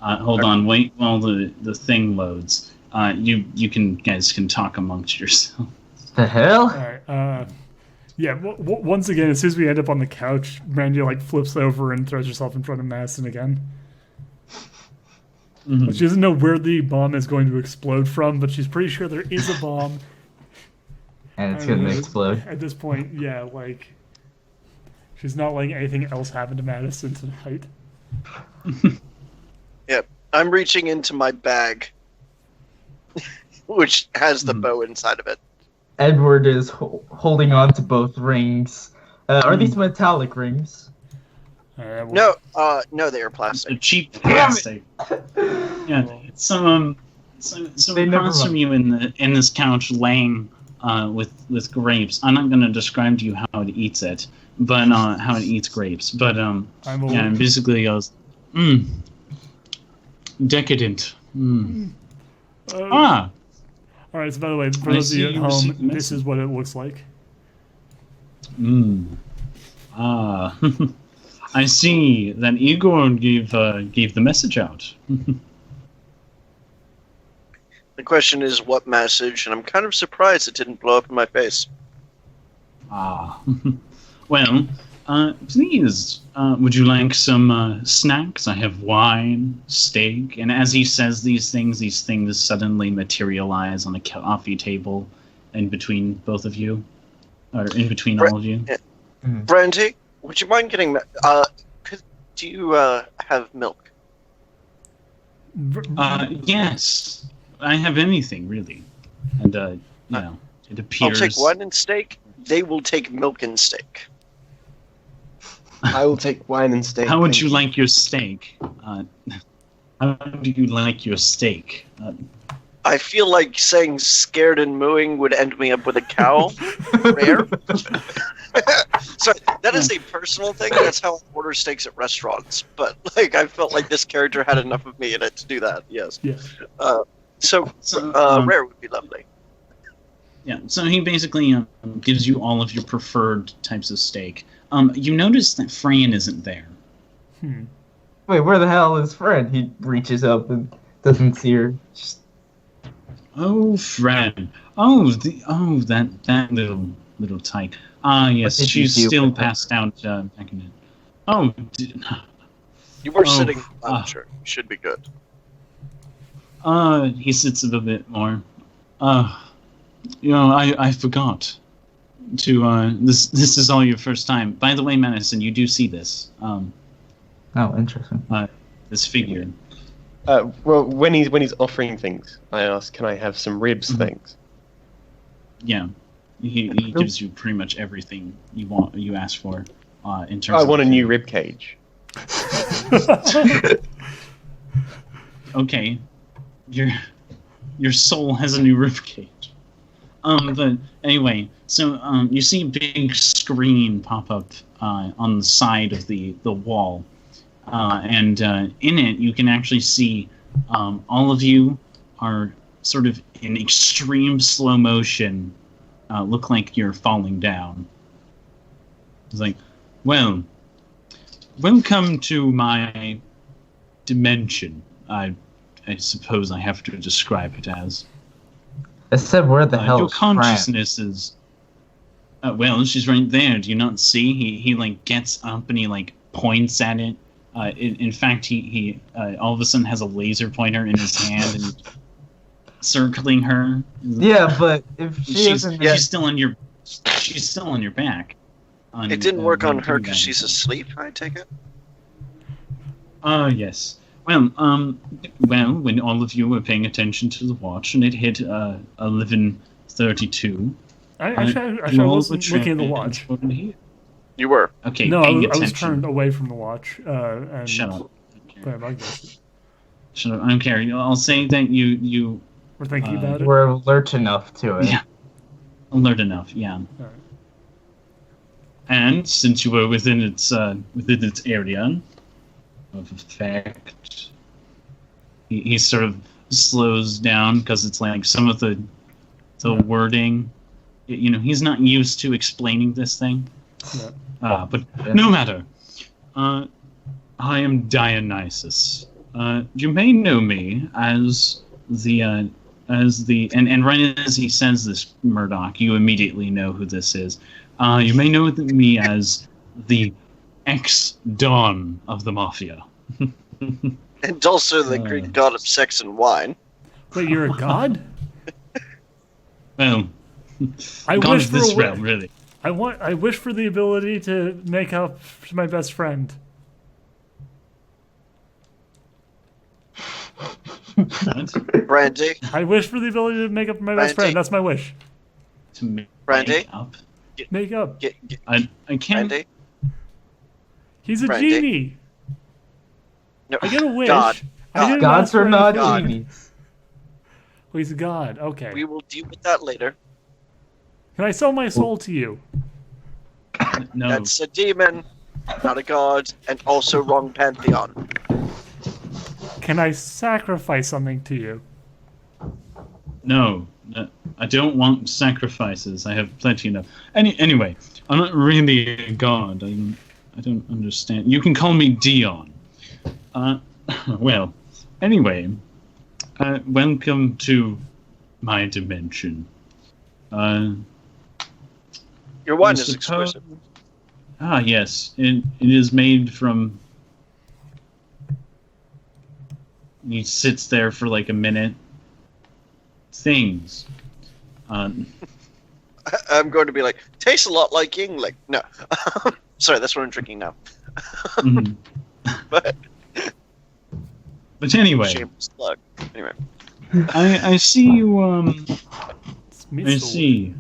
Hold on, wait while the thing loads. You guys can talk amongst yourselves. The hell? Alright, yeah, once again, as soon as we end up on the couch, Randy, like, flips over and throws herself in front of Madison again. Mm-hmm. She doesn't know where the bomb is going to explode from, but she's pretty sure there is a bomb. And it's going to explode. At this point, yeah, like, she's not letting anything else happen to Madison tonight. Yep, I'm reaching into my bag, which has the bow inside of it. Edward is holding on to both rings. Are these metallic rings? No, they are plastic. A cheap plastic. Yeah, some across from you in this couch, laying with grapes. I'm not going to describe to you how it eats it, but how it eats grapes. But it basically goes, decadent. Alright, so by the way, for those of you at home, this is what it looks like. I see that Igor gave the message out. The question is, what message? And I'm kind of surprised it didn't blow up in my face. Well, please, would you like some snacks? I have wine, steak, and as he says these things suddenly materialize on a coffee table in between both of you, or in between all of you. Brandy, would you mind getting... do you have milk? Yes. I have anything, really. And, it appears... I'll take wine and steak. They will take milk and steak. I will take wine and steak. How would you like your steak? How do you like your steak? I feel like saying scared and mooing would end me up with a cow. Rare. Sorry, that is a personal thing. That's how I order steaks at restaurants. But like, I felt like this character had enough of me in it to do that. Yes. Yeah. Rare would be lovely. Yeah. So he basically gives you all of your preferred types of steak. You notice that Fran isn't there. Wait, where the hell is Fran? He reaches up and doesn't see her. Oh, Fran. That little tyke. Yes, she's still passed out back in it. You were sitting. I'm sure you should be good. He sits a little bit more. I forgot to. This is all your first time. By the way, Madison, you do see this. Oh, interesting. This figure. Well, when he's offering things, I ask, "Can I have some ribs, thanks?" Yeah, he gives you pretty much everything you ask for. In terms. I want a new rib cage. Okay, your soul has a new rib cage. But anyway, so you see a big screen pop up on the side of the wall. And in it, you can actually see all of you are sort of in extreme slow motion, look like you're falling down. It's like, well, welcome to my dimension. I suppose I have to describe it as. I said, where the hell your is consciousness Fran? Is... well, she's right there. Do you not see? He like gets up and he like points at it. In fact, he all of a sudden has a laser pointer in his hand and circling her. Yeah, but if she's still on your back. It didn't work on her because she's asleep. I take it. Yes. Well, when all of you were paying attention to the watch and it hit 11:32. I wasn't looking at the watch. You were. Okay. No, I was turned away from the watch. And Shut up. Shut up. I don't care. I'll say that you were thinking about it. We're alert enough to it. Yeah. Alert enough. Yeah. Right. And since you were within its area of effect, he sort of slows down because it's like some of the wording. He's not used to explaining this thing. Yeah. But no matter. I am Dionysus, You may know me as and right as he says this, Murdoch, you immediately know who this is. You may know me as the ex-Don of the Mafia. And also the Greek god of sex and wine. Wait, you're a god? Well, I god wish of for this a realm, really. I wish for the ability to make up to my best friend. Brandy? I wish for the ability to make up for my best friend. That's my wish. To make Brandy? up. Make up. I can't. Brandy? He's a Brandy? genie. No. I get a wish. God. I didn't Gods ask for are not anything. genies. Oh, he's a god. Okay. We will deal with that later. Can I sell my soul to you? No. That's a demon, not a god, and also wrong pantheon. Can I sacrifice something to you? No, I don't want sacrifices. I have plenty enough. Anyway, I'm not really a god. I don't understand. You can call me Dion. Well, anyway, welcome to my dimension. Your wine I is suppose- exquisite. Ah, yes. It is made from... He sits there for like a minute. Things. I'm going to be like, tastes a lot like Yingling. No. Sorry, that's what I'm drinking now. Mhm. But But anyway, shameless plug. Anyway. I see you, It's me I soul. see.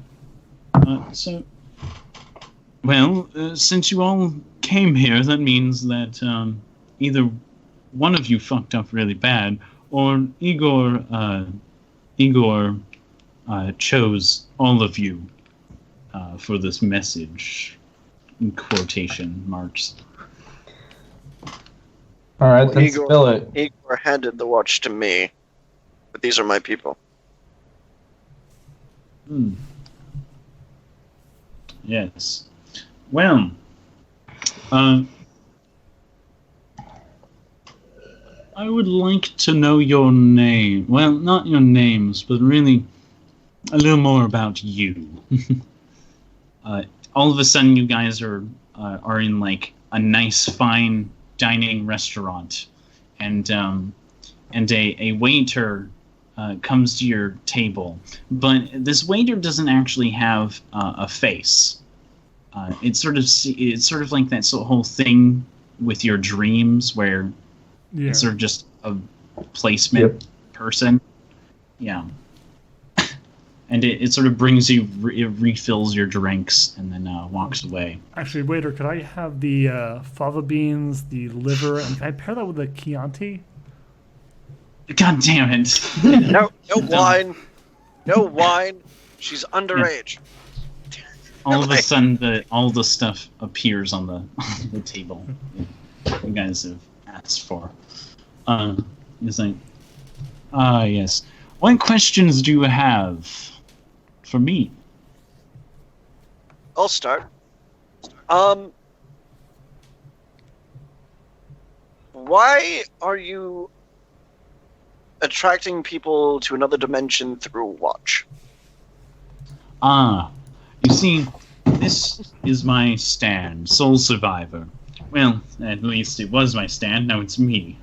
Well, since you all came here, that means that either one of you fucked up really bad, or Igor chose all of you for this message. In quotation marks. Alright, Well, then Igor- spill it. Igor handed the watch to me, but these are my people. Hmm. Yes. Well, I would like to know your name. Well, not your names, but really a little more about you. All of a sudden, you guys are in like a nice, fine dining restaurant, and a waiter comes to your table, but this waiter doesn't actually have a face. It's sort of like that whole thing with your dreams where Yeah. it's sort of just a placement Yep. person. Yeah. And it sort of brings you, it refills your drinks, and then walks away. Actually, waiter, could I have the fava beans, the liver, and can I pair that with the Chianti? God damn it! No wine. No wine. She's underage. All of a sudden, all the stuff appears on the table you guys have asked for. It's like, yes. What questions do you have for me? I'll start. Why are you attracting people to another dimension through a watch? You see, this is my stand, Soul Survivor. Well, at least it was my stand, now it's me.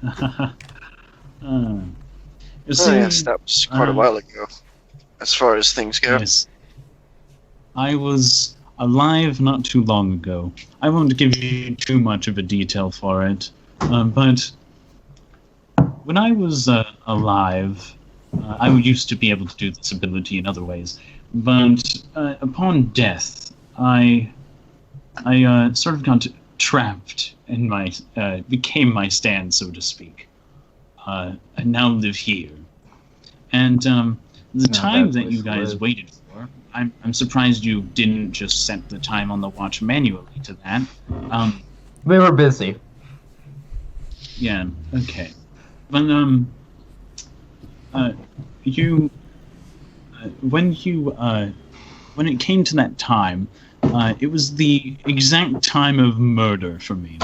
You see, Yes, that was quite a while ago, as far as things go. yes. I was alive not too long ago. I won't give you too much of a detail for it, but when I was alive, I used to be able to do this ability in other ways. But upon death, I sort of got trapped in my became my stand, so to speak. I now live here, and the time bad that place you to guys live. waited for, I'm surprised you didn't just set the time on the watch manually to that. We were busy. Yeah, okay, but you when it came to that time, it was the exact time of murder for me.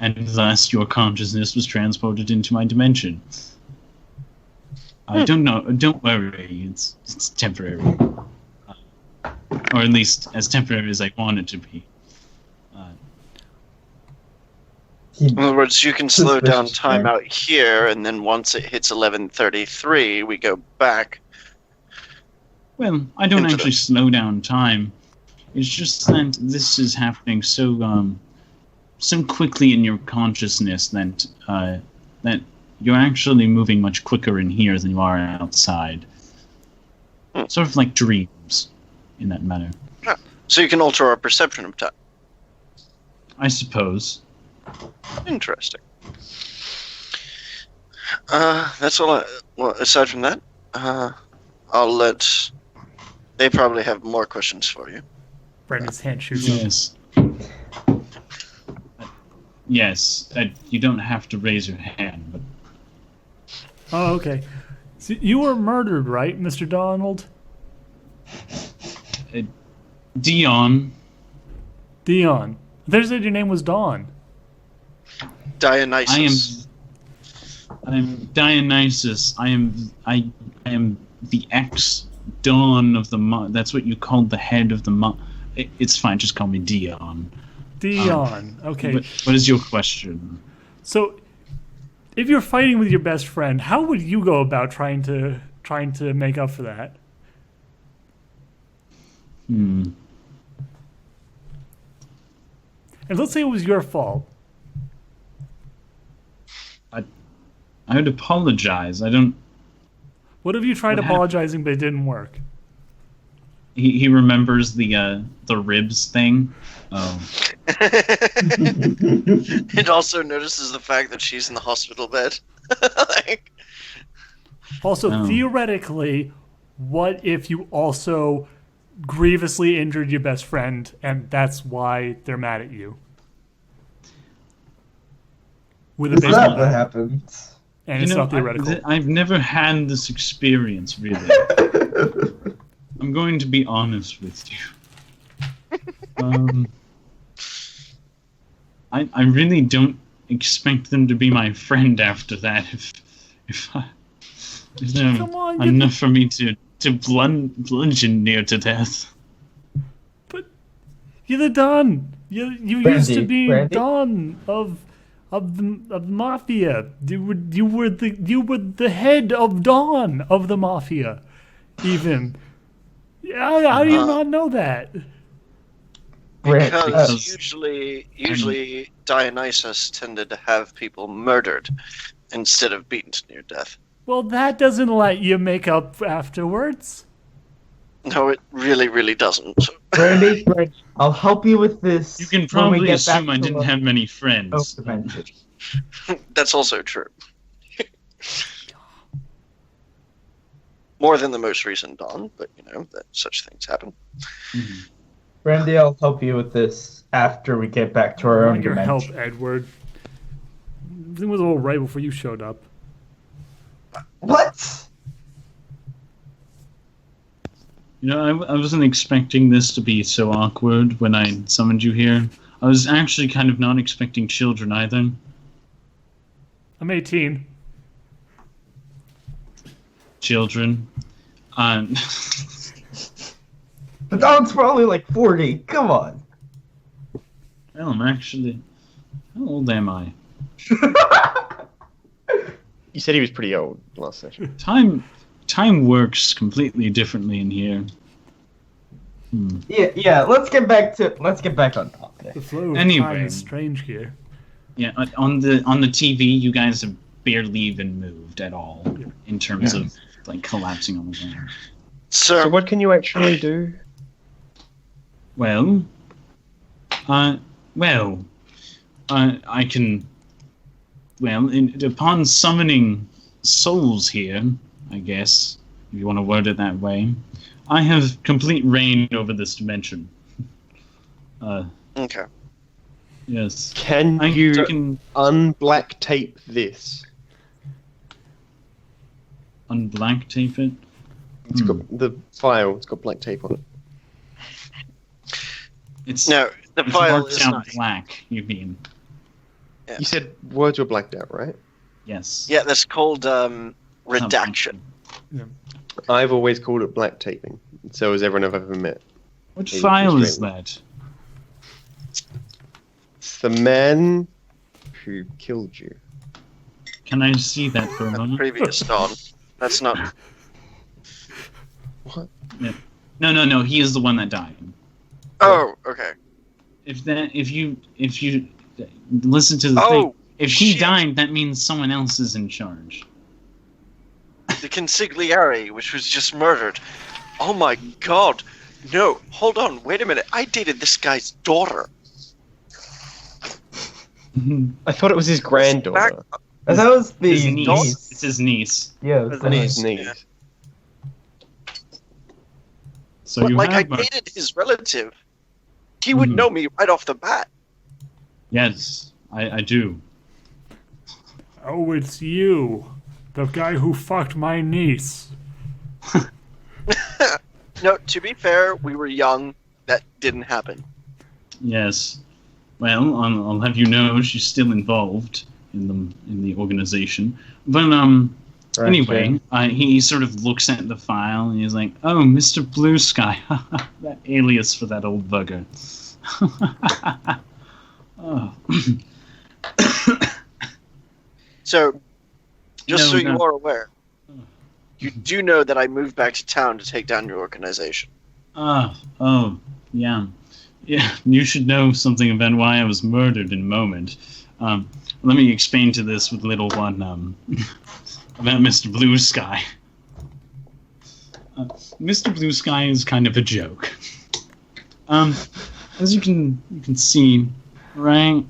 and thus your consciousness was transported into my dimension. Don't know. Don't worry. It's temporary, or at least as temporary as I want it to be. In other words, you can slow down Suspicious, time right? out here, and then once it hits 11:33, we go back. Well, I don't Into actually slow down time. It's just that this is happening so quickly in your consciousness that that you're actually moving much quicker in here than you are outside. Sort of like dreams, in that manner. So you can alter our perception of time. I suppose. Interesting. That's all. Well, aside from that, I'll let. They probably have more questions for you. Brandon's hand shoots up. Yes. Yes. You don't have to raise your hand, but Oh, okay. So you were murdered, right, Mr. Donald? Dion. Dion. They said your name was Dawn. Dionysus. I am Dionysus. I am the ex-Dawn of the that's what you called the head of the It's fine, just call me Dion. Dion. Okay. What is your question? So, if you're fighting with your best friend, how would you go about trying to make up for that? And let's say it was your fault. I would apologize. I don't. What if you tried What happened? apologizing but it didn't work? He remembers the ribs thing. Oh. It also notices the fact that she's in the hospital bed. Like, Also, Oh. theoretically, what if you also grievously injured your best friend and that's why they're mad at you? With a Is baseball that what bat. happens? And it's not theoretical. I've never had this experience, really. I'm going to be honest with you. I really don't expect them to be my friend after that. If they're Come on, enough for me to bludgeon near to death. But you're the Don. You used to be Brandy? Don of the mafia. You were the head of Don of the mafia. Even. Yeah, how do you not know that? because usually Dionysus tended to have people murdered instead of beaten to near death. Well, that doesn't let you make up afterwards. No, it really, really doesn't. Brandy, I'll help you with this. You can when we probably get back assume I to didn't our have many friends. dimension. That's also true. More than the most recent Dawn, but you know that such things happen. Mhm. Brandy, I'll help you with this after we get back to our I own want your help, dimension. Edward. Everything was all right before you showed up. What? You know, I wasn't expecting this to be so awkward when I summoned you here. I was actually kind of not expecting children either. I'm 18. Children. The dog's probably like 40. Come on. Well, I'm actually... How old am I? You said he was pretty old last session. Time works completely differently in here. Yeah. Let's get back on topic. The flow of Anyway. time is strange here. Yeah, on the TV, you guys have barely even moved at all in terms of like collapsing on the ground. So So, what can you actually do? Well, I can. Well, upon summoning souls here, I guess, if you want to word it that way, I have complete reign over this dimension. okay. Yes. Can I you can unblack tape this? unblack tape it. It's got the file. It's got black tape on it. It's No, the it's file marked is down not. black. You mean? You said words were blacked out, right? Yes. Yeah, that's called redaction. I've always called it black taping. So has everyone I've ever met. What file is that? It's the man who killed you. Can I see that for a moment? Previous Dawn. That's not. What? Yeah. No. He is the one that died. Oh, okay. If you listen to the thing, if he died, that means someone else is in charge. The consigliere, which was just murdered. Oh my god. No, hold on, wait a minute. I dated this guy's daughter. I thought it was his granddaughter. And that was the His niece. It's his niece. Yeah, it's the His niece. niece. Yeah. So But, you like, I have dated his relative. He would know me right off the bat. Yes, I do. Oh, it's you. The guy who fucked my niece. No, to be fair, we were young. That didn't happen. Yes. Well, I'll have you know she's still involved in the organization. But Right, anyway, he sort of looks at the file and he's like, "Oh, Mr. Blue Sky, that alias for that old bugger." Oh. So, just so you No. are aware, you do know that I moved back to town to take down your organization. Oh, yeah. Yeah, you should know something about why I was murdered in a moment. Let me explain to this with little one, about Mr. Blue Sky. Mr. Blue Sky is kind of a joke. As you can see, right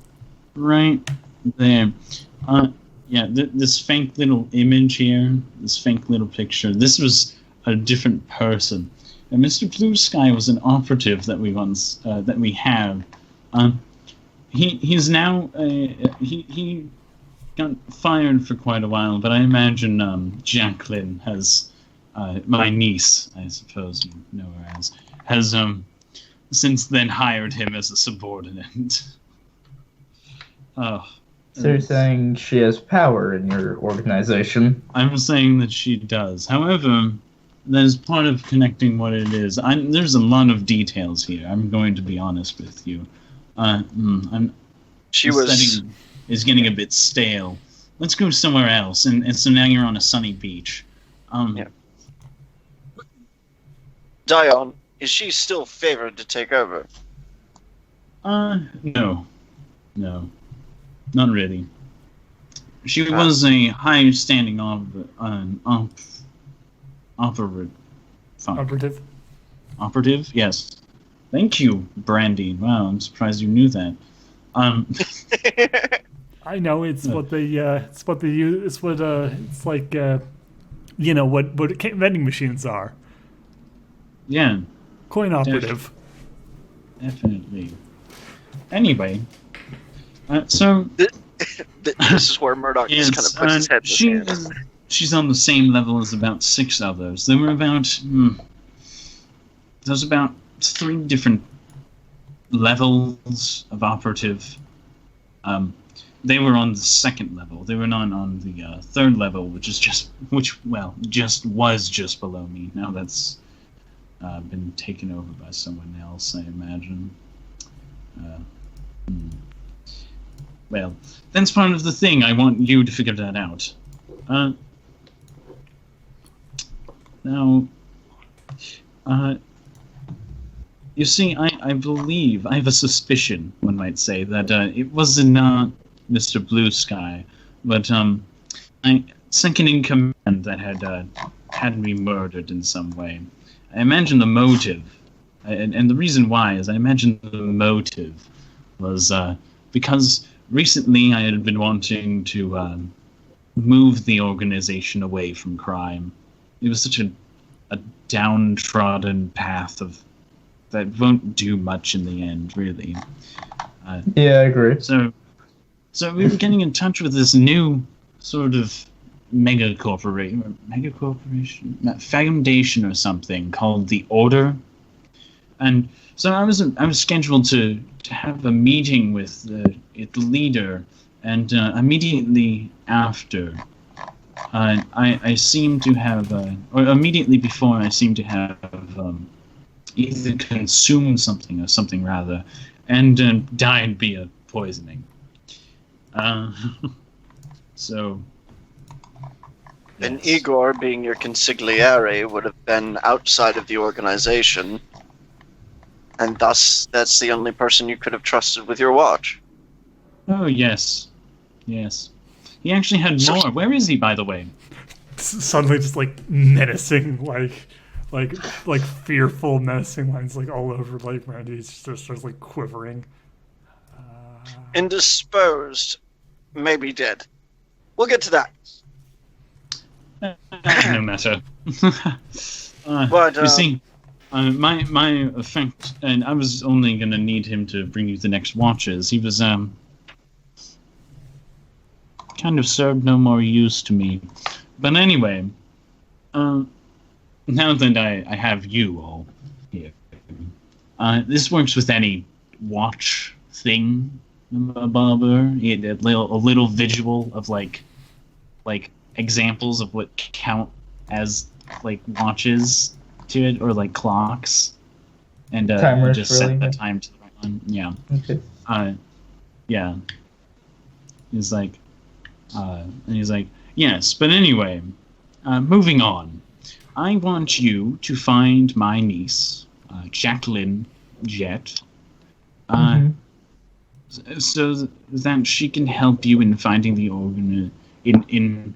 there. Yeah, this fake little image here, this fake little picture, this was a different person. And Mr. Blue Sky was an operative that we have. He's now he got fired for quite a while, but I imagine Jacqueline has my niece, I suppose you know her as, has since then hired him as a subordinate. Oh. So you're saying she has power in your organization? I'm saying that she does. However, that is part of connecting what it is. There's a lot of details here. I'm going to be honest with you. Setting is getting a bit stale. Let's go somewhere else. And so now you're on a sunny beach. Yeah. Dion, is she still favored to take over? No, not really. She was a high-standing operative. Yes. Thank you, Brandy. Wow, I'm surprised you knew that. I know it's what they use. It's what it's like. You know what vending machines are. Yeah, Coin operative. definitely. Anyway, so This is where Murdoch just kind of puts his head in his hands. she's on the same level as about 6 others. There were about there's about 3 different levels of operative. They were on the 2nd level. They were not on the 3rd level, which was just below me. Now that's been taken over by someone else, I imagine. Well, that's part of the thing. I want you to figure that out. Now, you see, I believe, I have a suspicion, one might say, that it was not Mr. Blue Sky, but second in command that had me murdered in some way. I imagine the motive, and the reason why is I imagine the motive was because recently I had been wanting to move the organization away from crime. It was such a downtrodden path that won't do much in the end, really. Yeah, I agree. So we were getting in touch with this new sort of mega corporation, foundation or something called the Order, and so I was scheduled to have a meeting with the leader and immediately after, I seem to have, or immediately before, I seem to have either consumed something or something rather, and died via poisoning. So. And Yes. Igor, being your consigliere, would have been outside of the organization, and thus that's the only person you could have trusted with your watch. Oh yes, yes. He actually had more. Where is he, by the way? Suddenly, just like menacing, like fearful, menacing lines like all over like Randy. He just starts like quivering. Indisposed, maybe dead. We'll get to that. No matter. But, you see, my effect, and I was only gonna need him to bring you the next watches. He was kind of served no more use to me. But anyway, now that I have you all here, this works with any watch thing, Barbara. A little visual of like examples of what count as like watches to it, or like clocks, and Timers, just set really? the time to the right one. Yeah. Okay. Yeah. He's like, and he's like, yes, but anyway, moving on. I want you to find my niece, Jacqueline Jett, so that she can help you in finding the organ, in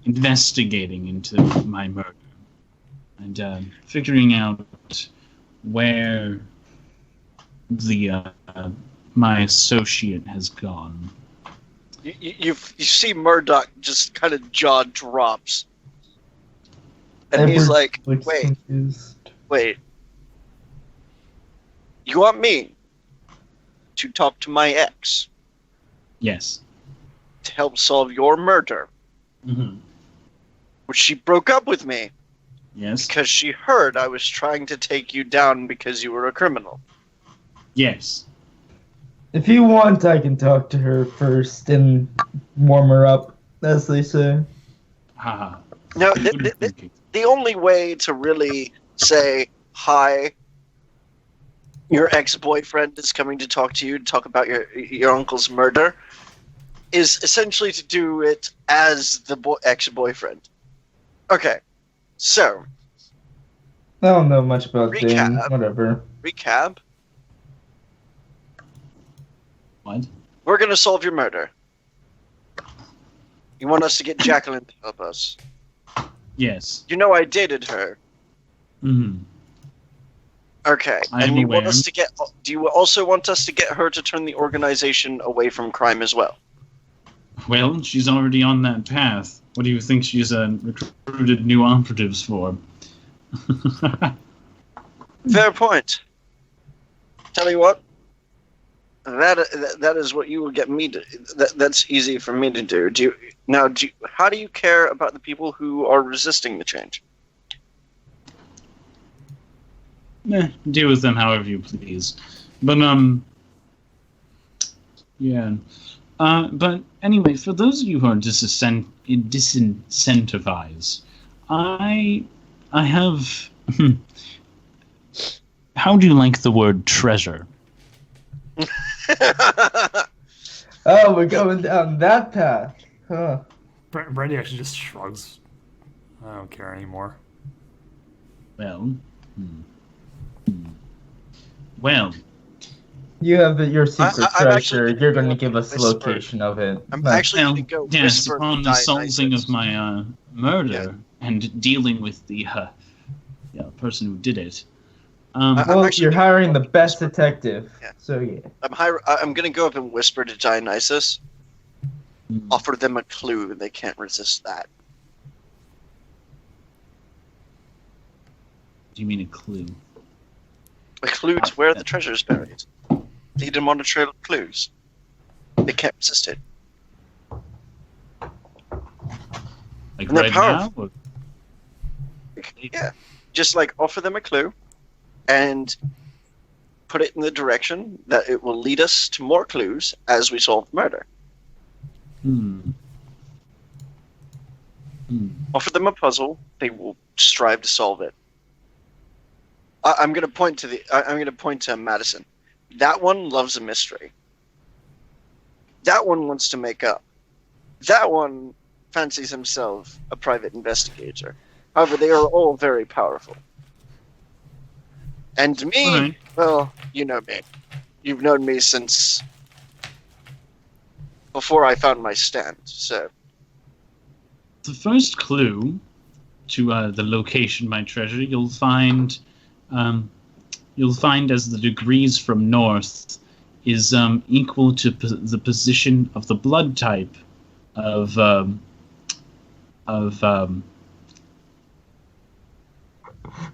investigating into my murder, and figuring out where the my associate has gone. You see Murdoch just kind of jaw drops. And he's like, looks wait, confused. wait. You want me to talk to my ex Yes. to help solve your murder? Mm-hmm. Which she broke up with me Yes. because she heard I was trying to take you down because you were a criminal. Yes. If you want, I can talk to her first and warm her up, as they say. Haha. No, the only way to really say, hi, your ex-boyfriend is coming to talk to you to talk about your uncle's murder, is essentially to do it as the ex-boyfriend. Okay, so I don't know much about Recap. Dane. Whatever. recap. What? We're gonna solve your murder. You want us to get Jacqueline to help us. Yes. You know I dated her. Mm-hmm. Okay, I and am you want aware. us to get? Do you also want us to get her to turn the organization away from crime as well? Well, she's already on that path. What do you think she's recruited new operatives for? Fair point. Tell you what, that is what you will get me to. That's easy for me to do. How do you care about the people who are resisting the change? Deal with them however you please. But yeah. But anyway, for those of you who are disincentivized, I have. How do you like the word treasure? Oh, we're going down that path. Huh. Brandy actually just shrugs. I don't care anymore. Well, well, You have your secret I'm treasure. actually You're going to gonna give us the whisper. location of it. I'm No. actually well, going to go yes, whisper upon to the solving Dionysus. of my murder and dealing with the person who did it. I'm Well, actually you're gonna hiring go the up best and whisper. detective. Yeah. So yeah. I'm going to go up and whisper to Dionysus. Offer them a clue. They can't resist that. Do you mean a clue? A clue to where the treasure is buried. Lead them on a trail of clues. They can't resist it. Like And they're right now? powerful. Yeah. Just like offer them a clue and put it in the direction that it will lead us to more clues as we solve the murder. Offer them a puzzle. They will strive to solve it. I'm going to point to Madison. That one loves a mystery. That one wants to make up. That one fancies himself a private investigator. However, they are all very powerful. And me, well, you know me. You've known me since before I found my stand, so... The first clue to the location of my treasure, you'll find as the degrees from north is equal to the position of the blood type of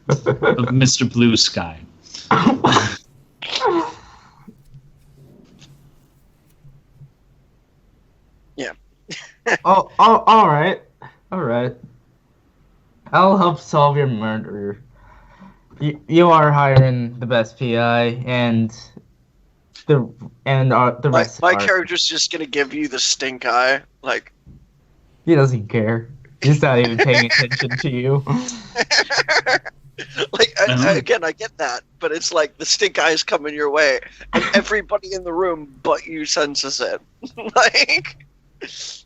Mr. Blue Sky. Yeah. Oh, all right. I'll help solve your murder. You are hiring the best PI, and the rest. My character's just gonna give you the stink eye, like. He doesn't care. He's not even paying attention to you. Like again, I get that, but it's like the stink eye is coming your way, and everybody in the room but you senses it. Like, it's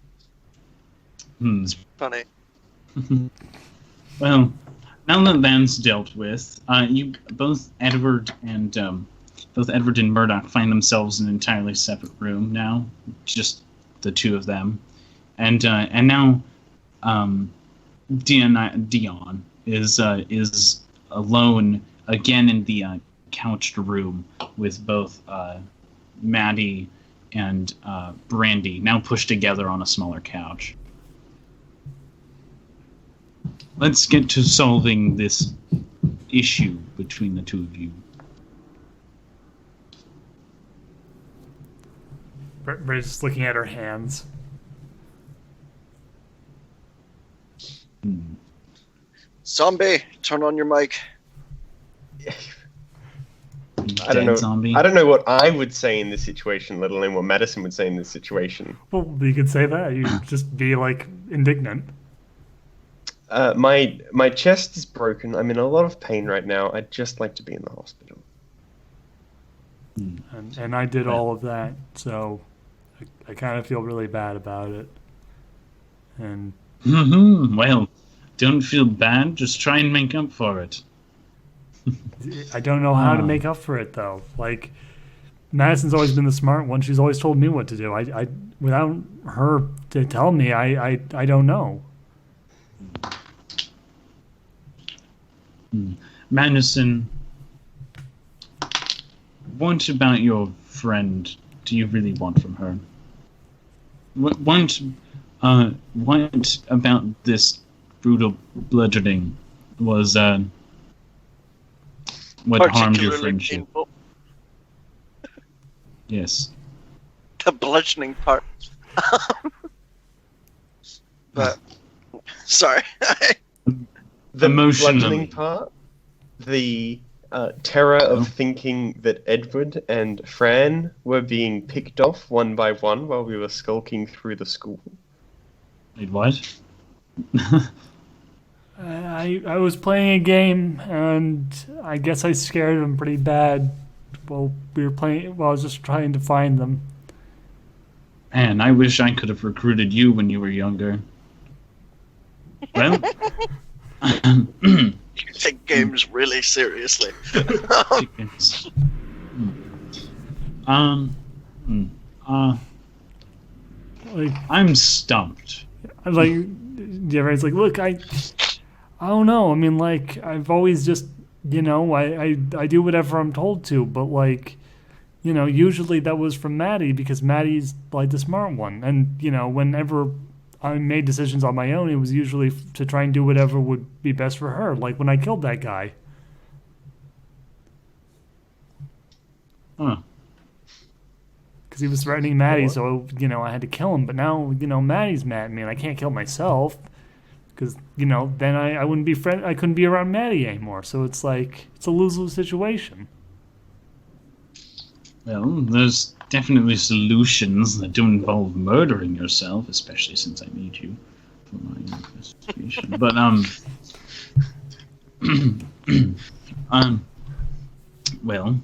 funny. Well, now that that's dealt with, you both Edward and Murdoch find themselves in an entirely separate room now, just the two of them, and now Dion is alone again in the couched room with both Maddie and Brandy, now pushed together on a smaller couch. Let's get to solving this issue between the two of you. Brady's just looking at her hands. Zombie, turn on your mic. I don't know. Zombie. I don't know what I would say in this situation, let alone what Madison would say in this situation. Well, you could say that. You just be like indignant. My chest is broken. I'm in a lot of pain right now. I'd just like to be in the hospital. And I did all of that, so I kind of feel really bad about it. And well, don't feel bad. Just try and make up for it. I don't know how to make up for it, though. Like, Madison's always been the smart one. She's always told me what to do. I without her to tell me, I don't know. Madison, what about your friend do you really want from her? What about this brutal bludgeoning was what harmed your friendship? Painful. Yes. The bludgeoning part. But sorry. The Emotionally. bludgeoning part, the terror of thinking that Edward and Fran were being picked off one by one while we were skulking through the school. Wait, what? I was playing a game, and I guess I scared them pretty bad while we were playing. While I was just trying to find them. Man, I wish I could have recruited you when you were younger. Well, You take games really seriously. Like, I'm stumped. like, everyone's like, look, I don't know. I mean, like, I've always just, I do whatever I'm told to, but like, usually that was from Maddie because Maddie's like the smart one, and whenever I made decisions on my own, it was usually to try and do whatever would be best for her. Like when I killed that guy. Huh. Because he was threatening Maddie, so, I had to kill him. But now, Maddie's mad at me, and I can't kill myself. Because, then I wouldn't be I couldn't be around Maddie anymore. So it's like, it's a lose-lose situation. Well, there's definitely solutions that don't involve murdering yourself, especially since I need you for my investigation. But well,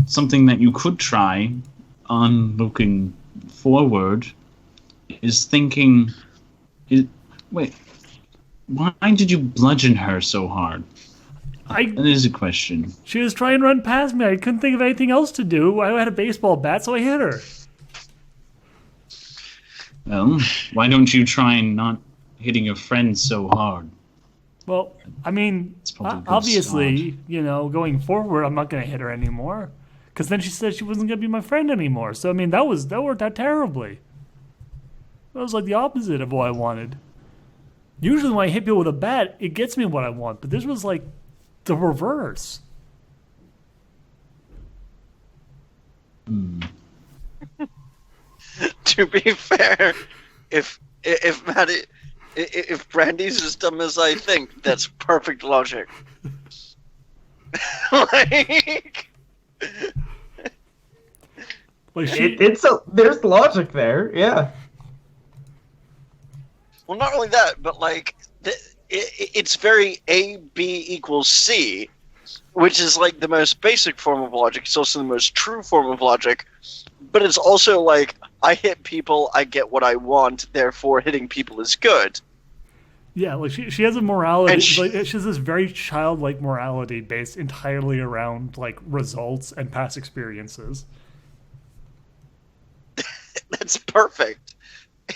something that you could try on looking forward is thinking. Wait, why did you bludgeon her so hard? That is a question. She was trying to run past me. I couldn't think of anything else to do. I had a baseball bat, so I hit her. Well, why don't you try not hitting your friend so hard? Well, I mean, probably a good obviously, start. going forward, I'm not going to hit her anymore. Because then she said she wasn't going to be my friend anymore. So, I mean, that worked out terribly. That was like the opposite of what I wanted. Usually when I hit people with a bat, it gets me what I want. But this was like the reverse. To be fair, if Brandy's as dumb as I think, that's perfect logic. Like, there's logic there, yeah. well, not only that, but like it's very A, B equals C, which is like the most basic form of logic. It's also the most true form of logic, but it's also like, I hit people, I get what I want, therefore hitting people is good. Yeah, like she has a morality. And she has this very childlike morality based entirely around like results and past experiences. That's perfect.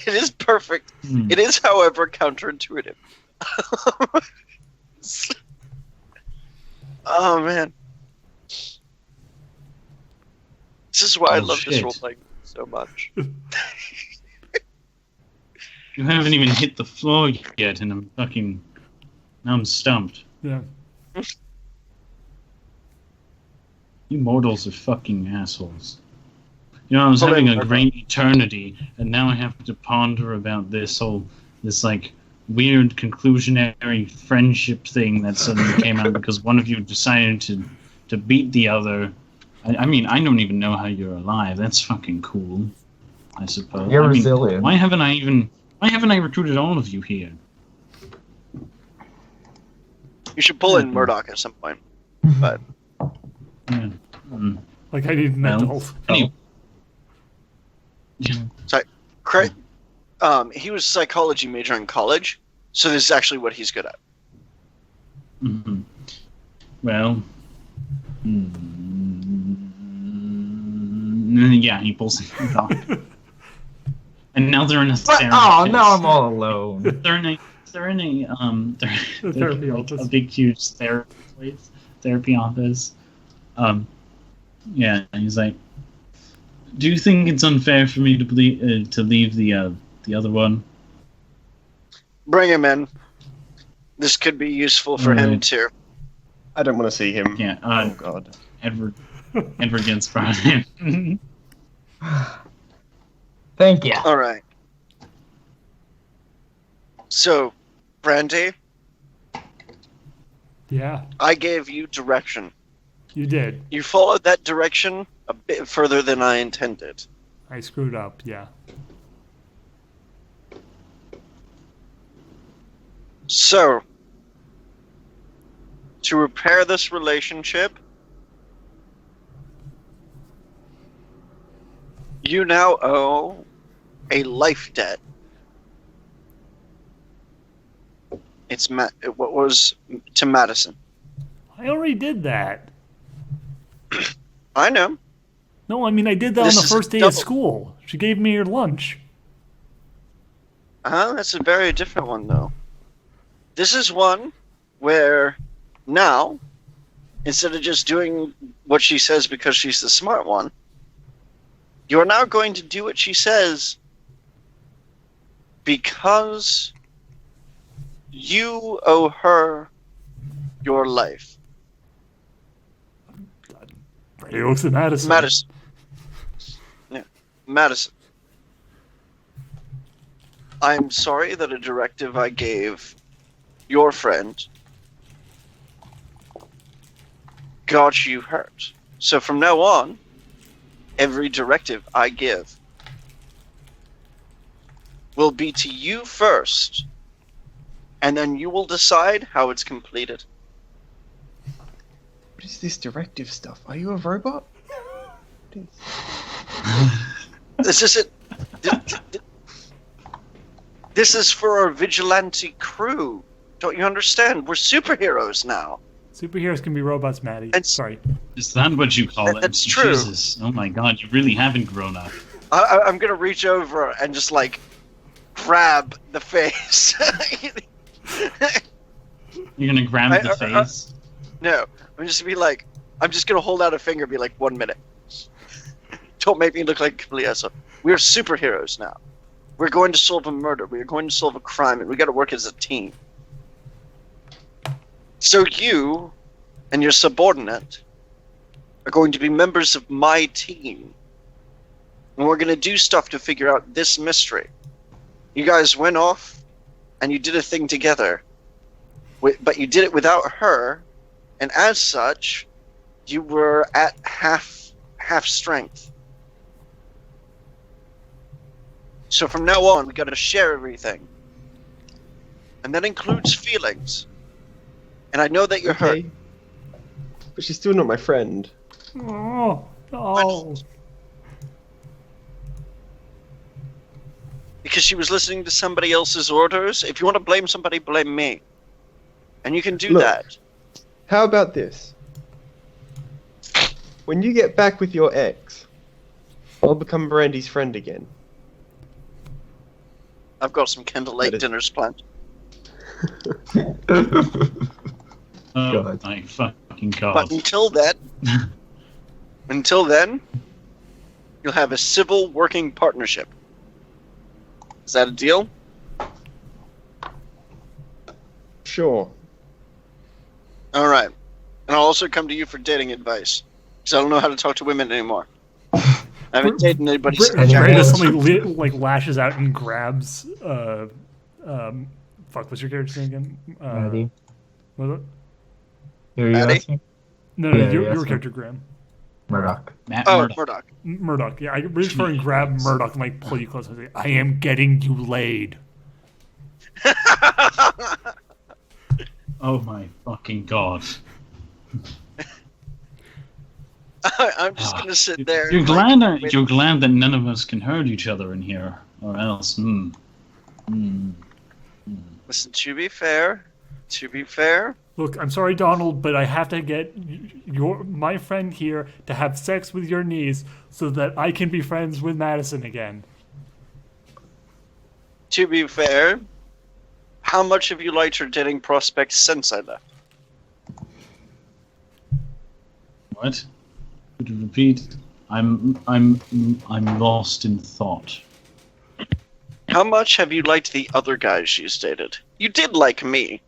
It is perfect. It is, however, counterintuitive. Oh, man. This is why I love this role playing so much. You haven't even hit the floor yet, and now I'm stumped. Yeah. You mortals are fucking assholes. I was having a great eternity, and now I have to ponder about this like weird conclusionary friendship thing that suddenly came out because one of you decided to beat the other. I mean, I don't even know how you're alive. That's fucking cool, I suppose. You're resilient. Why haven't I recruited all of you here? You should pull in Murdoch at some point. But Yeah. Like I need an adult. Anyway. sorry, he was a psychology major in college, so this is actually what he's good at. Mm-hmm. Well, yeah, he pulls it off. And now they're in a therapy. Oh, now I'm all alone. They're in a Therapy office. a big huge therapy office. Yeah, and he's like, "Do you think it's unfair for me to leave the other one?" Bring him in. This could be useful for him too. I don't want to see him. Yeah. Oh God. Edward gets brought in. Thank you. All right. So, Brandy, Yeah, I gave you direction. you did. You followed that direction a bit further than I intended. I screwed up. Yeah. So, to repair this relationship, you now owe a life debt. It's what was to Madison. I already did that. I know. No, I mean I did that This on the is first day double. of school. She gave me your lunch. That's a very different one, though. This is one where now, instead of just doing what she says because she's the smart one, you are now going to do what she says because you owe her your life. He looks at Madison. Madison. Yeah, Madison. I'm sorry that a directive I gave your friend got you hurt. So from now on, every directive I give will be to you first, and then you will decide how it's completed. What is this directive stuff? Are you a robot? This is it. This is for our vigilante crew. Don't you understand? We're superheroes now. Superheroes can be robots, Maddie. Sorry. Is that what you call it? That's true. Jesus. Oh my god, you really haven't grown up. I'm gonna reach over and just like grab the face. You're gonna grab the face? No, I'm just gonna hold out a finger and be like, 1 minute. Don't make me look like a complete asshole. We're superheroes now. We're going to solve a murder. We're going to solve a crime, and we got to work as a team. So you and your subordinate are going to be members of my team, and we're going to do stuff to figure out this mystery. You guys went off, and you did a thing together, but you did it without her, and as such, you were at half strength. So from now on, we got to share everything, and that includes feelings. And I know that you're hurt. But she's still not my friend. Oh, no. Because she was listening to somebody else's orders. If you want to blame somebody, blame me. And you can do that. How about this? When you get back with your ex, I'll become Brandy's friend again. I've got some candlelight dinners planned. Oh my fucking god. But until then, you'll have a civil working partnership. Is that a deal? Sure. All right. And I'll also come to you for dating advice. Because I don't know how to talk to women anymore. I haven't dated anybody since Brenda suddenly like lashes out and grabs fuck, what's your character's name again? Maddie. What was it? You're Maddie? asking? No, Yeah, your character, Graham. Murdoch. Murdoch. Murdoch, yeah. I reach for and grab Murdoch and like pull you close. I say, I am getting you laid. Oh my fucking god. I'm just gonna sit there. You're glad that none of us can hurt each other in here, or else. Listen, to be fair. Look, I'm sorry, Donald, but I have to get my friend here to have sex with your niece so that I can be friends with Madison again. To be fair, how much have you liked her dating prospects since I left? What? Could you repeat? I'm lost in thought. How much have you liked the other guys she's dated? You did like me,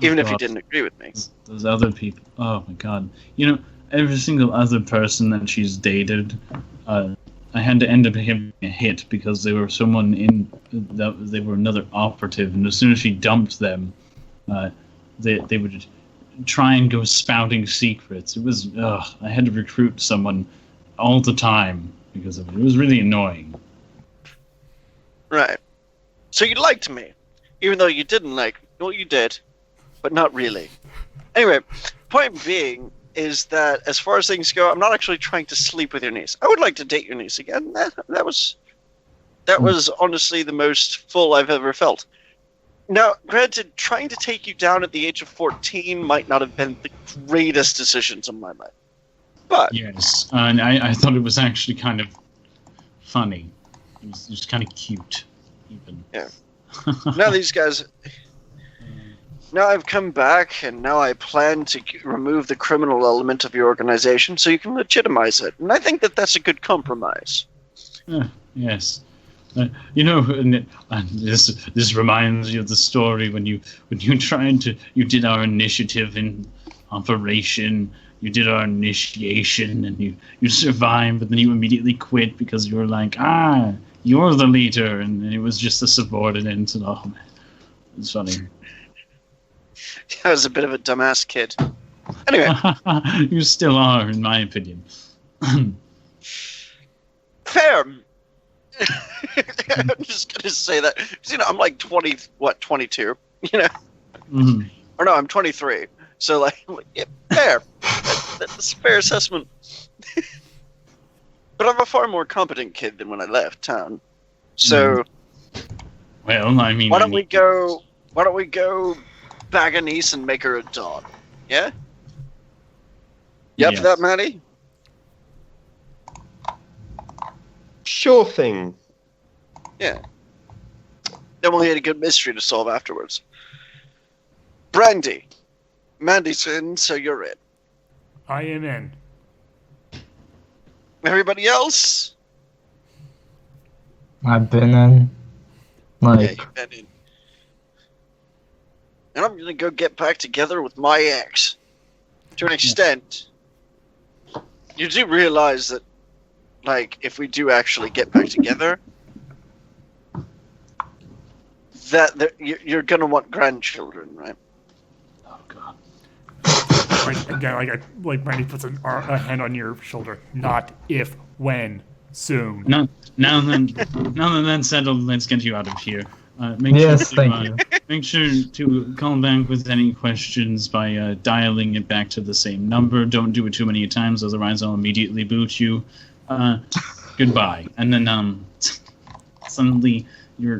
even if you didn't agree with me. Those other people. Oh my god. You know, every single other person that she's dated, I had to end up giving a hit because they were someone they were another operative, and as soon as she dumped them, they would try and go spouting secrets. It was I had to recruit someone all the time because of it. It was really annoying. Right. So you liked me, even though you didn't like me. Well, you did, but not really. Anyway, point being is that as far as things go, I'm not actually trying to sleep with your niece. I would like to date your niece again. That was honestly the most full I've ever felt. Now, granted, trying to take you down at the age of 14 might not have been the greatest decisions of my life. But yes, and I thought it was actually kind of funny. It was just kind of cute, even. Yeah. Now these guys... Now I've come back, and now I plan to remove the criminal element of your organization so you can legitimize it. And I think that that's a good compromise. Yes. You know, this reminds you of the story when you did our initiative in Operation. You did our initiation, and you survived, but then you immediately quit because you were like, you're the leader, and it was just a subordinate. And oh man, it's funny. I was a bit of a dumbass kid. Anyway, You still are, in my opinion. fair. I'm just gonna say that. 'Cause, I'm like 22. Mhm. Or no, I'm 23. So like yeah, fair. That's a fair assessment. But I'm a far more competent kid than when I left town. So Well, I mean, why don't we go bag a niece and make her a dog? Yeah? You up for that, Maddie? Sure thing. Yeah. Then we'll get a good mystery to solve afterwards. Brandy. Mandy's in, so you're in. I am in. Everybody else? I've been in. Like, Yeah, you've been in. And I'm gonna go get back together with my ex. To an extent, you do realize that, like, if we do actually get back together, that you're gonna want grandchildren, right? Oh god. Right, again, like Brandy puts a hand on your shoulder. Not if, when, soon. Now that that's settled, let's get you out of here. yes, thank you. Make sure to call back with any questions by dialing it back to the same number. Don't do it too many times, otherwise I'll immediately boot you. Goodbye. And then suddenly you're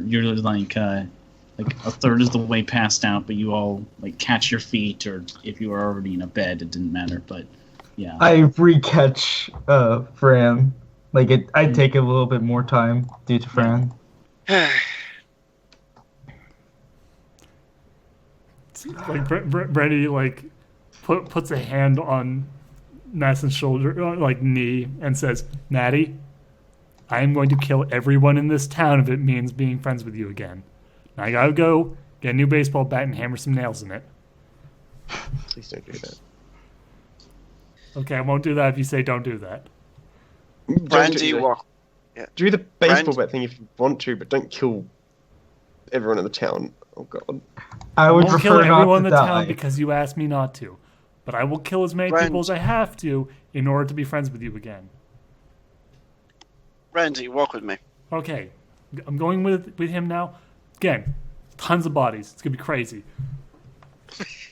like a third of the way passed out, but you all like catch your feet, or if you are already in a bed, it didn't matter. But yeah, I recatch Fran. Like I'd take a little bit more time due to Fran. Like Brandy like puts a hand on Madison's shoulder, like knee, and says, "Maddie, I am going to kill everyone in this town if it means being friends with you again. Now I gotta go get a new baseball bat and hammer some nails in it." Please don't do that. Okay, I won't do that if you say don't do that. Brandy, Do the baseball bat thing if you want to, but don't kill everyone in the town. Oh god. I would won't kill prefer not everyone to in the die. town because you asked me not to. But I will kill as many people as I have to in order to be friends with you again. Brandy, walk with me. Okay, I'm going with him now. Again, tons of bodies. It's gonna be crazy.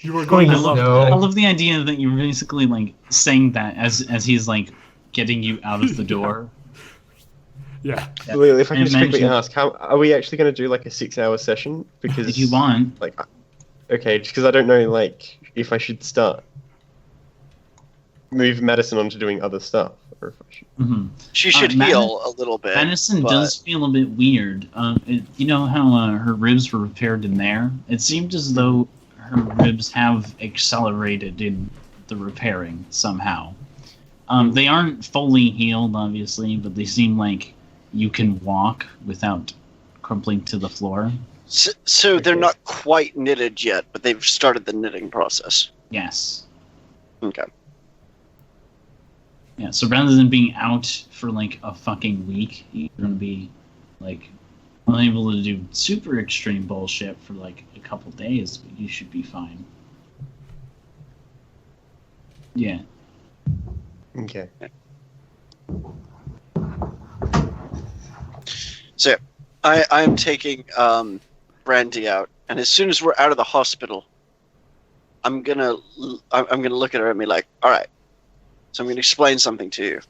You are going to Please, love it. no. I love the idea that you're basically like saying that as he's like getting you out of the door. Yeah. Lily, if I can just quickly Imagine- ask, how are we actually going to do like a 6-hour session? Because If you want. like, okay, just because I don't know like if I should move Madison on to doing other stuff, or if I should. Mm-hmm. She should heal a little bit. Madison but- does feel a bit weird. You know how her ribs were repaired in there? It seemed as though her ribs have accelerated in the repairing somehow. They aren't fully healed, obviously, but they seem like you can walk without crumpling to the floor. So they're not quite knitted yet, but they've started the knitting process. Yes. Okay. Yeah, so rather than being out for like a fucking week, you're gonna be like unable to do super extreme bullshit for like a couple days, but you should be fine. Yeah. Okay. So I am taking Brandy out, and as soon as we're out of the hospital, I'm gonna look at her and be like, all right, so I'm gonna explain something to you,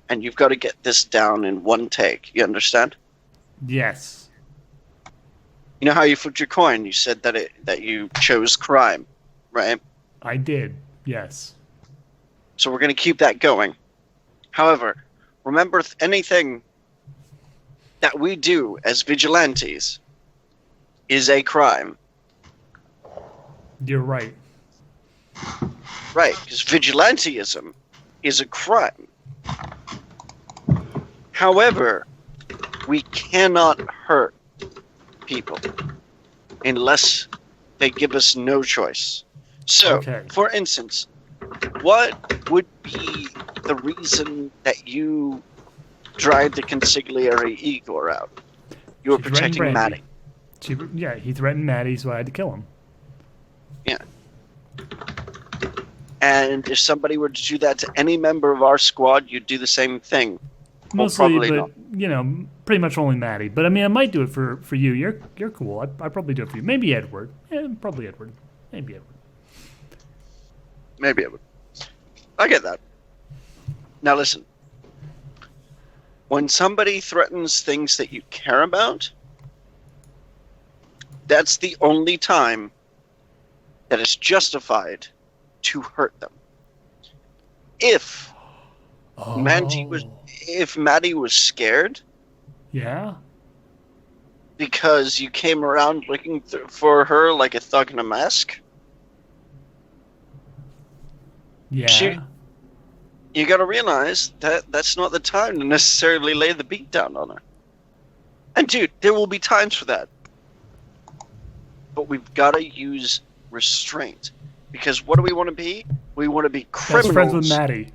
and you've got to get this down in one take. You understand? Yes. You know how you flipped your coin? You said that you chose crime, right? I did. Yes. So we're gonna keep that going. However, remember anything that we do as vigilantes is a crime. You're right. Right, because vigilantism is a crime. However, we cannot hurt people unless they give us no choice. So, Okay. for instance, what would be the reason that you drive the consigliere Igor out? You were She threatened protecting Brandy. Maddie. He threatened Maddie, so I had to kill him. Yeah. And if somebody were to do that to any member of our squad, you'd do the same thing. Mostly, probably but not. you know, pretty much only Maddie. But I mean, I might do it for you. You're cool. I'd probably do it for you. Maybe Edward. Yeah, probably Edward. Maybe Edward. Maybe it would. I get that. Now listen. When somebody threatens things that you care about, that's the only time that it's justified to hurt them. If Maddie was scared Yeah. because you came around looking for her like a thug in a mask, Yeah. you got to realize that that's not the time to necessarily lay the beat down on her. And dude, there will be times for that. But we've got to use restraint. Because what do we want to be? We want to be Best criminals. friends with Maddie.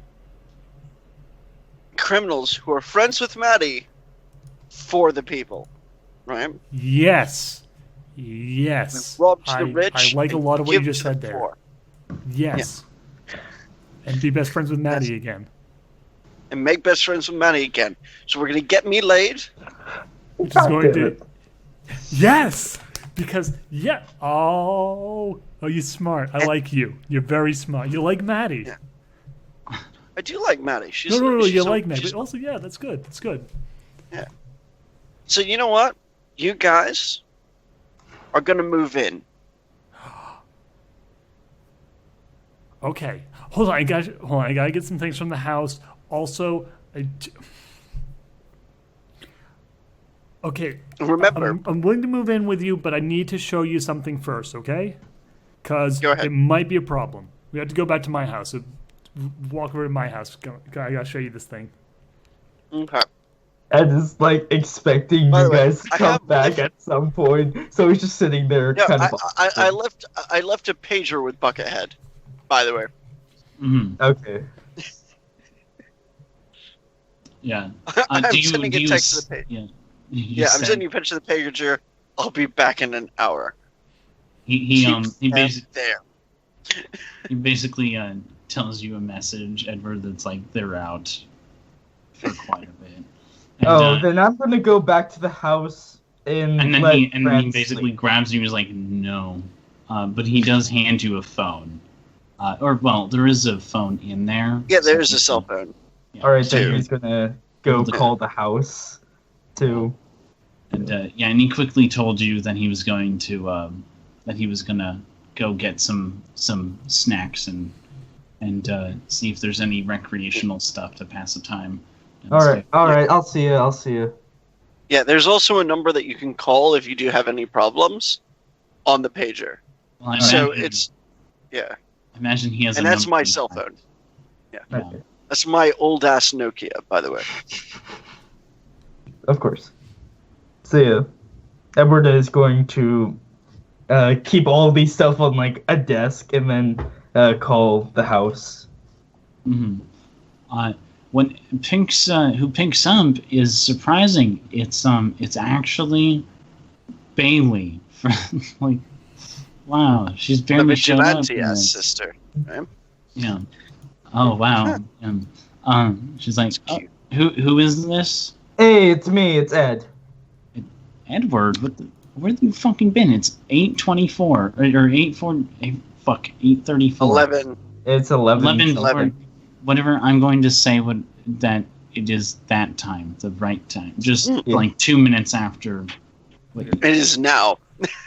Criminals who are friends with Maddie for the people. Right? Yes. Yes. We rob the rich I like a and lot of what you give just to the said there. poor. Yes. And be best friends with Maddie again. And make best friends with Maddie again. So we're going to get me laid. Which is going to. Yes! Because, yeah. Oh, you're smart. I like you. You're very smart. You like Maddie. Yeah. I do like Maddie. She's No, she's you a- like Maddie. she's- But also, yeah, that's good. That's good. So you know what? You guys are going to move in. Okay. Hold on. I gotta get some things from the house. Also, okay. Remember, I'm willing to move in with you, but I need to show you something first, okay? Because Go ahead. it might be a problem. We have to go back to my house. So walk over to my house. I gotta show you this thing. okay. Ed is like expecting By you the way, guys to I come have- back at some point, so he's just sitting there Yeah, kind of. I left a pager with Buckethead, by the way. Mhm. Okay. Yeah. I'm do you, sending do a you text to s- the page. Yeah. Yeah, I'm sending you a picture of the pager. I'll be back in an hour. He Keep them there. basically tells you a message, Edward, that's like they're out for quite a bit. And, Then I'm gonna go back to the house and and then let he Fran basically sleep. grabs you and is like, no. But he does hand you a phone. There is a phone in there. Yeah, there's So- a cell phone. Yeah. All right, then Dude. he's gonna go Okay. call the house to. And and he quickly told you that he was going to go get some snacks and see if there's any recreational stuff to pass the time. And All so- right, I'll see you. Yeah, there's also a number that you can call if you do have any problems on the pager. Well, I So imagine- it's, yeah, I imagine he has. and a that's number my in cell mind. phone. Yeah, Okay, that's my old ass Nokia, by the way. of course. So yeah, Edward is going to keep all these stuff on like a desk and then call the house. Mhm. When who picks up is surprising. It's actually Bailey. Like, wow, she's The barely showed up. vigilante in ass this. sister. Right? Yeah. Oh wow. She's like, That's cute. who is this? Hey, it's me. It's Ed. Edward. Where have you fucking been? It's 8:24 or 8:34. 11. It's 11. 11. Whatever. I'm going to say that it is that time, the right time. Just Yeah. like 2 minutes after. What It is now.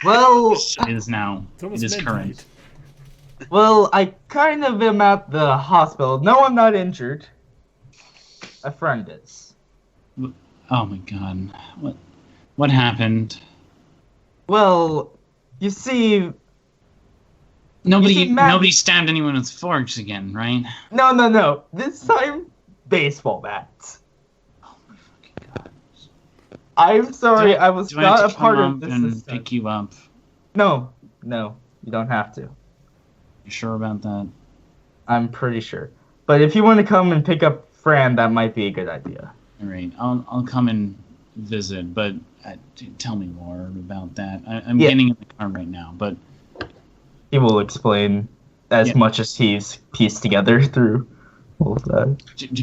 Well, it is now. It's almost It is midnight. current. I kind of am at the hospital. No, I'm not injured. A friend is. Oh my god. What happened? Well, you see, Nobody Matt- stabbed anyone with forks again, right? no. This time, baseball bats. Oh my fucking god. I'm sorry, I was Do I have not to a part come of up this and system. pick you up? No, you don't have to. You sure about that? I'm pretty sure. But if you want to come and pick up Fran, that might be a good idea. All right, I'll come and visit, but tell me more about that. I'm Yeah. getting in the car right now, but He will explain. as much as he's pieced together through all of that.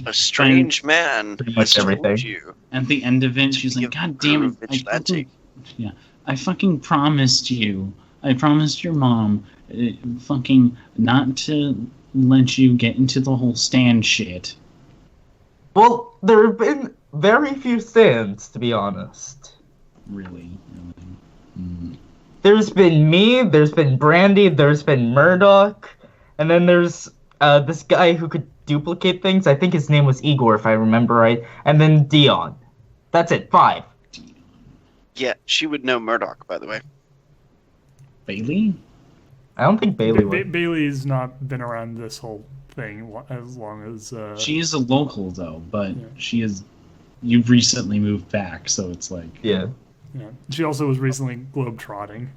A strange man. Pretty much has told everything. You. At the end of it, she's be like, a God damn it. vigilante." I fucking promised you. I promised your mom fucking not to let you get into the whole stand shit. Well, there have been very few stands, to be honest. Really. There's been me, there's been Brandy, there's been Murdoch, and then there's this guy who could duplicate things. I think his name was Igor, if I remember right. And then Dion. That's it, 5. Yeah, she would know Murdoch, by the way. Bailey? I don't think Bailey would. Bailey's not been around this whole thing as long as... She is a local, though, but she is... You've recently moved back, so it's like... Yeah. Yeah. She also was recently globetrotting.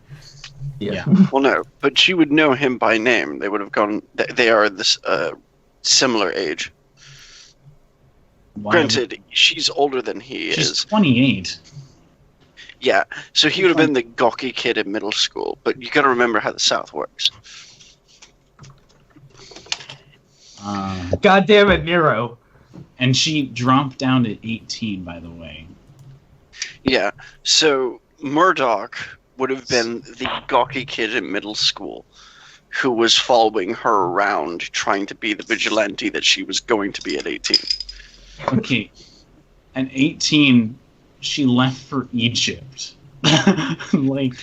Yeah. Well, no, but she would know him by name. They would have gone. They are this similar age. Why Granted, she's older than he She's is. 28. Yeah, so he would have been the gawky kid in middle school. But you got to remember how the South works. God damn it, Nero. And she dropped down to 18, by the way. Yeah, so Murdoch would have been the gawky kid in middle school who was following her around trying to be the vigilante that she was going to be at 18. Okay. At 18, she left for Egypt. like,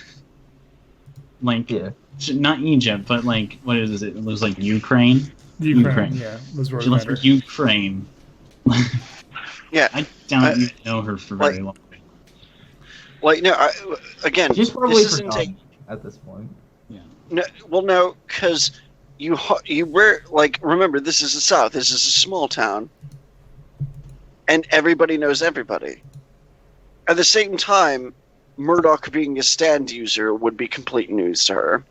Yeah. not Egypt, but like, what is it? It was like Ukraine? Ukraine. Yeah, was really She left for better. Ukraine. Yeah. I doubt you know her for very long. Like, no, again, She's probably this isn't forgotten at this point. no, because you were, like, remember, this is the South. This is a small town. And everybody knows everybody. At the same time, Murdoch being a stand user would be complete news to her.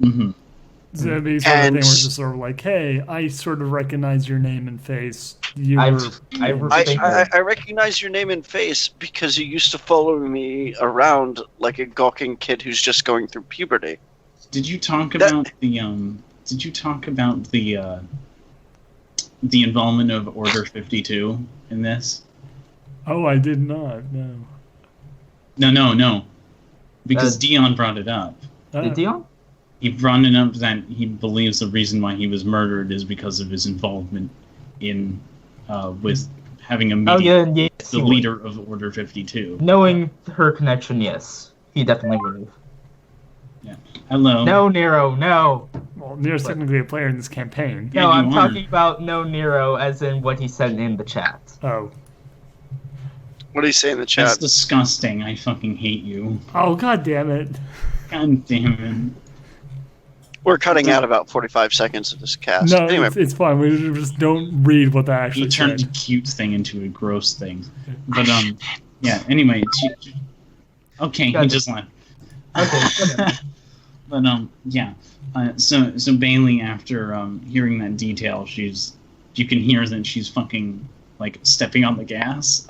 Mm-hmm. So it'd be sort of thing where it's just sort of like, hey, I sort of recognize your name and face. I recognize your name and face because you used to follow me around like a gawking kid who's just going through puberty. Did you talk about the involvement of Order 52 in this? Oh, I did not. No. No. Because Dion brought it up. Did Dion? He brought it up that he believes the reason why he was murdered is because of his involvement in with having a meeting with the leader of Order 52. Knowing her connection, yes. He definitely would have. Yeah. Hello. No, Nero, no. Well, Nero's technically a player in this campaign. No, I'm talking about no Nero as in what he said in the chat. Oh. What do you say in the chat? That's disgusting. I fucking hate you. Oh, god damn it. God damn it. We're cutting out about 45 seconds of this cast. No, anyway, it's fine. We just don't read what that actually You turned said. a cute thing into a gross thing. But, yeah, anyway. Okay, he just left. Okay, But, yeah. So Bailey, after hearing that detail, you can hear that she's fucking, like, stepping on the gas.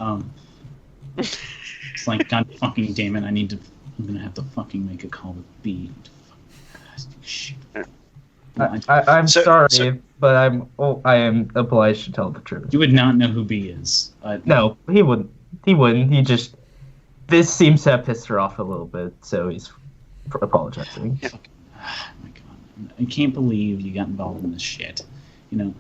It's like, God fucking damn it, I'm gonna have to fucking make a call with B. Shit. I'm sorry, but I am obliged to tell the truth. You would not know who B is. No, he wouldn't. This seems to have pissed her off a little bit, so he's apologizing. Yeah. Oh my god. I can't believe you got involved in this shit. You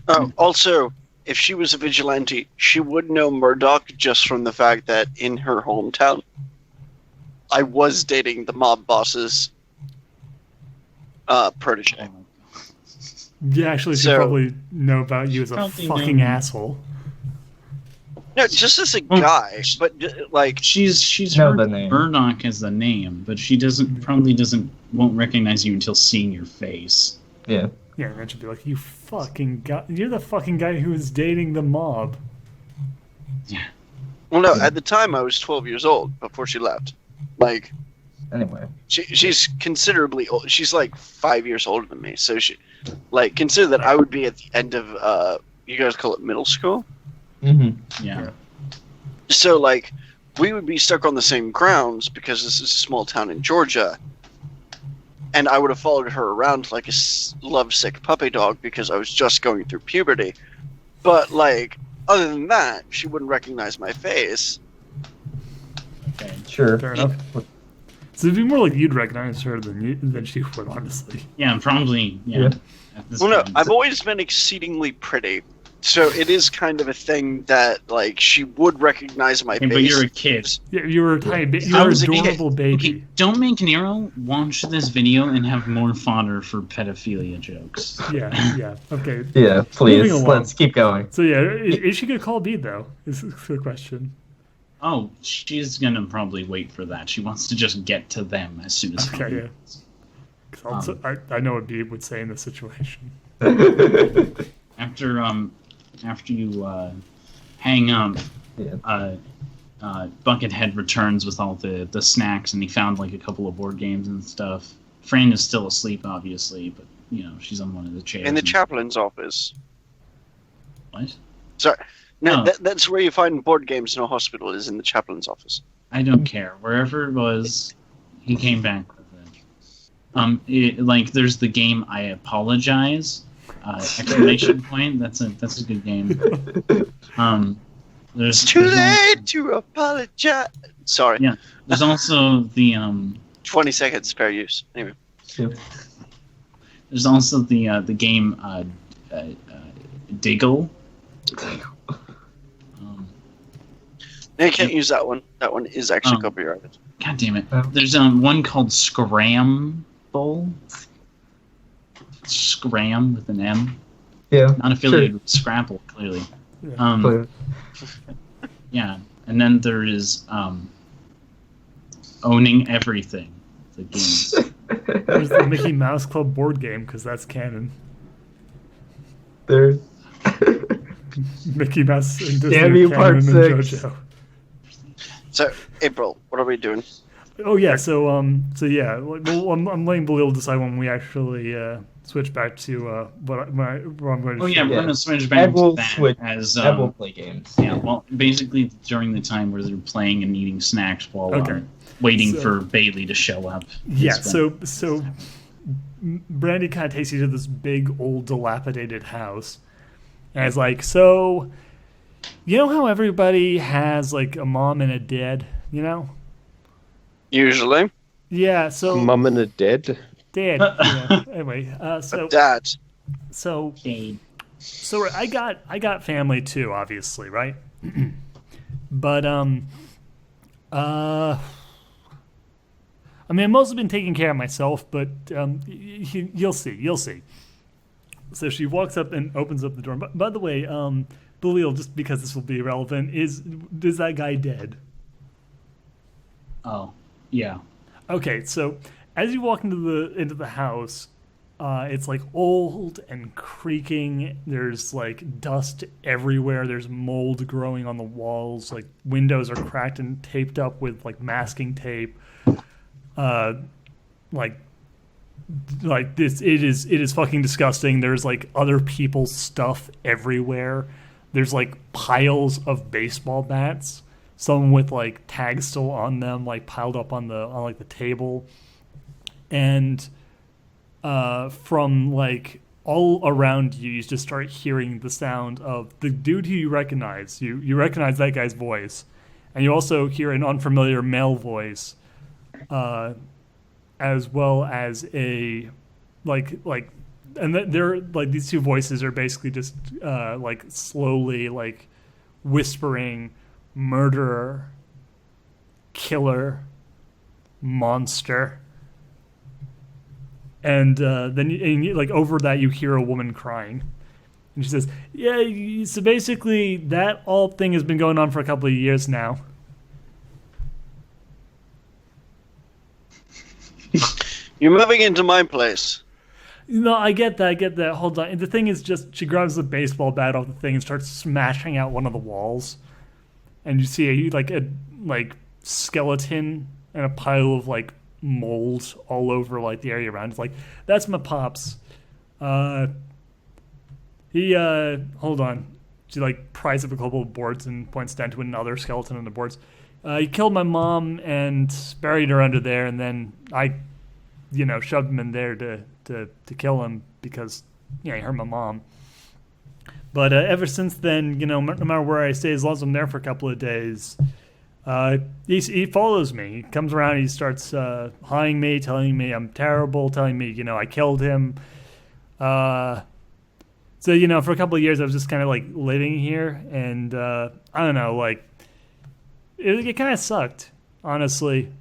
know. Also, if she was a vigilante, she would know Murdoch just from the fact that in her hometown, I was dating the mob boss's protege. Yeah, actually, she probably know about you as a fucking asshole. No, just as a guy, but like she's know heard the name. Murdoch as the name, but she won't recognize you until seeing your face. Yeah. Yeah, and then she'll be like, "You fucking guy! You're the fucking guy who was dating the mob." Yeah. Well, no, at the time I was 12 years old before she left. Like, anyway, she's considerably old. She's like 5 years older than me, so consider that I would be at the end of you guys call it middle school. Mm-hmm. Yeah. So like, we would be stuck on the same grounds because this is a small town in Georgia. and I would have followed her around like a lovesick puppy dog because I was just going through puberty. But like, other than that, she wouldn't recognize my face. Okay. Sure. Fair enough. So it'd be more like you'd recognize her than she would, honestly. Yeah, probably. Yeah. Yeah. At this Well, no, point. I've always been exceedingly pretty, so it is kind of a thing that like she would recognize my Okay, face. but you're a kid. Yeah, you were a tiny you I were was an a kid. adorable baby. Okay, don't make Nero watch this video and have more fodder for pedophilia jokes. Yeah. Okay. Yeah, please. Moving along. Let's keep going. So yeah, is she gonna call B though? Is the question. Oh, she's gonna probably wait for that. She wants to just get to them as soon as Okay, possible. yeah. 'Cause I know what B would say in this situation. After you hang up, Yeah. Buckethead returns with all the snacks, and he found like a couple of board games and stuff. Fran is still asleep, obviously, but you know she's on one of the chairs. in the and- chaplain's office. What? Sorry, no, Oh. that's where you find board games in a hospital. Is in the chaplain's office. I don't care. Wherever it was, he came back with it. Like there's the game I Apologize! Exclamation point. That's a good game. There's Too there's late to apologize. Sorry. Yeah. There's also the 20 seconds fair use. Anyway, there's also the game Diggle. no, you can't use that one. That one is actually Oh. copyrighted. God damn it! Oh. There's one called Scramble. Scram with an M. Yeah. Not affiliated with Scrapple, clearly. Yeah. Clear. Yeah, and then there is Owning Everything, the game. There's the Mickey Mouse Club board game because that's canon. There. Mickey Mouse and Disney Damn are you, canon part and 6. JoJo. So, April, what are we doing? Oh yeah, so yeah, like, well, I'm letting Belil decide when we actually switch back to what I'm going to. Oh yeah, we're Yeah. gonna switch I back will to that switch. as I will play games. yeah. Well, basically during the time where they're playing and eating snacks while Okay. waiting So- for Bailey to show up. Yeah, It's fun. so Brandy kind of takes you to this big old dilapidated house, and it's like, so you know how everybody has like a mom and a dad, you know? Usually, Yeah, so Mum and a dead. dad. Yeah. Anyway, Dad. so Jade. So I got family too, obviously, right? But I mean, I've mostly been taking care of myself, but you'll see. So she walks up and opens up the door. By the way, Belil, just because this will be irrelevant, is that guy dead? Oh, yeah. Okay, so as you walk into the house, it's like old and creaking. There's like dust everywhere. There's mold growing on the walls. Like windows are cracked and taped up with like masking tape. Like this, it is fucking disgusting. There's like other people's stuff everywhere. There's like piles of baseball bats, some with like tags still on them, like piled up on the table, and from like all around you, you just start hearing the sound of the dude who you recognize. You recognize that guy's voice, and you also hear an unfamiliar male voice, as well as a and they're like these two voices are basically just like slowly like whispering murderer, killer, monster. And then like over that you hear a woman crying, and she says, "Yeah, so basically that all thing has been going on for a couple of years now." You're moving into my place. No, I get that. Hold on. And the thing is, just she grabs the baseball bat off the thing and starts smashing out one of the walls, and you see a skeleton and a pile of like mold all over like the area around. It's like, that's my pops. He hold on. She like pries up a couple of boards and points down to another skeleton on the boards. He killed my mom and buried her under there, and then I shoved him in there to kill him because he hurt my mom. But ever since then, no matter where I stay, as long as I'm there for a couple of days, he follows me. He comes around, he starts haunting me, telling me I'm terrible, telling me, I killed him. So, for a couple of years, I was just kind of like living here, and I don't know, like, it kind of sucked, honestly.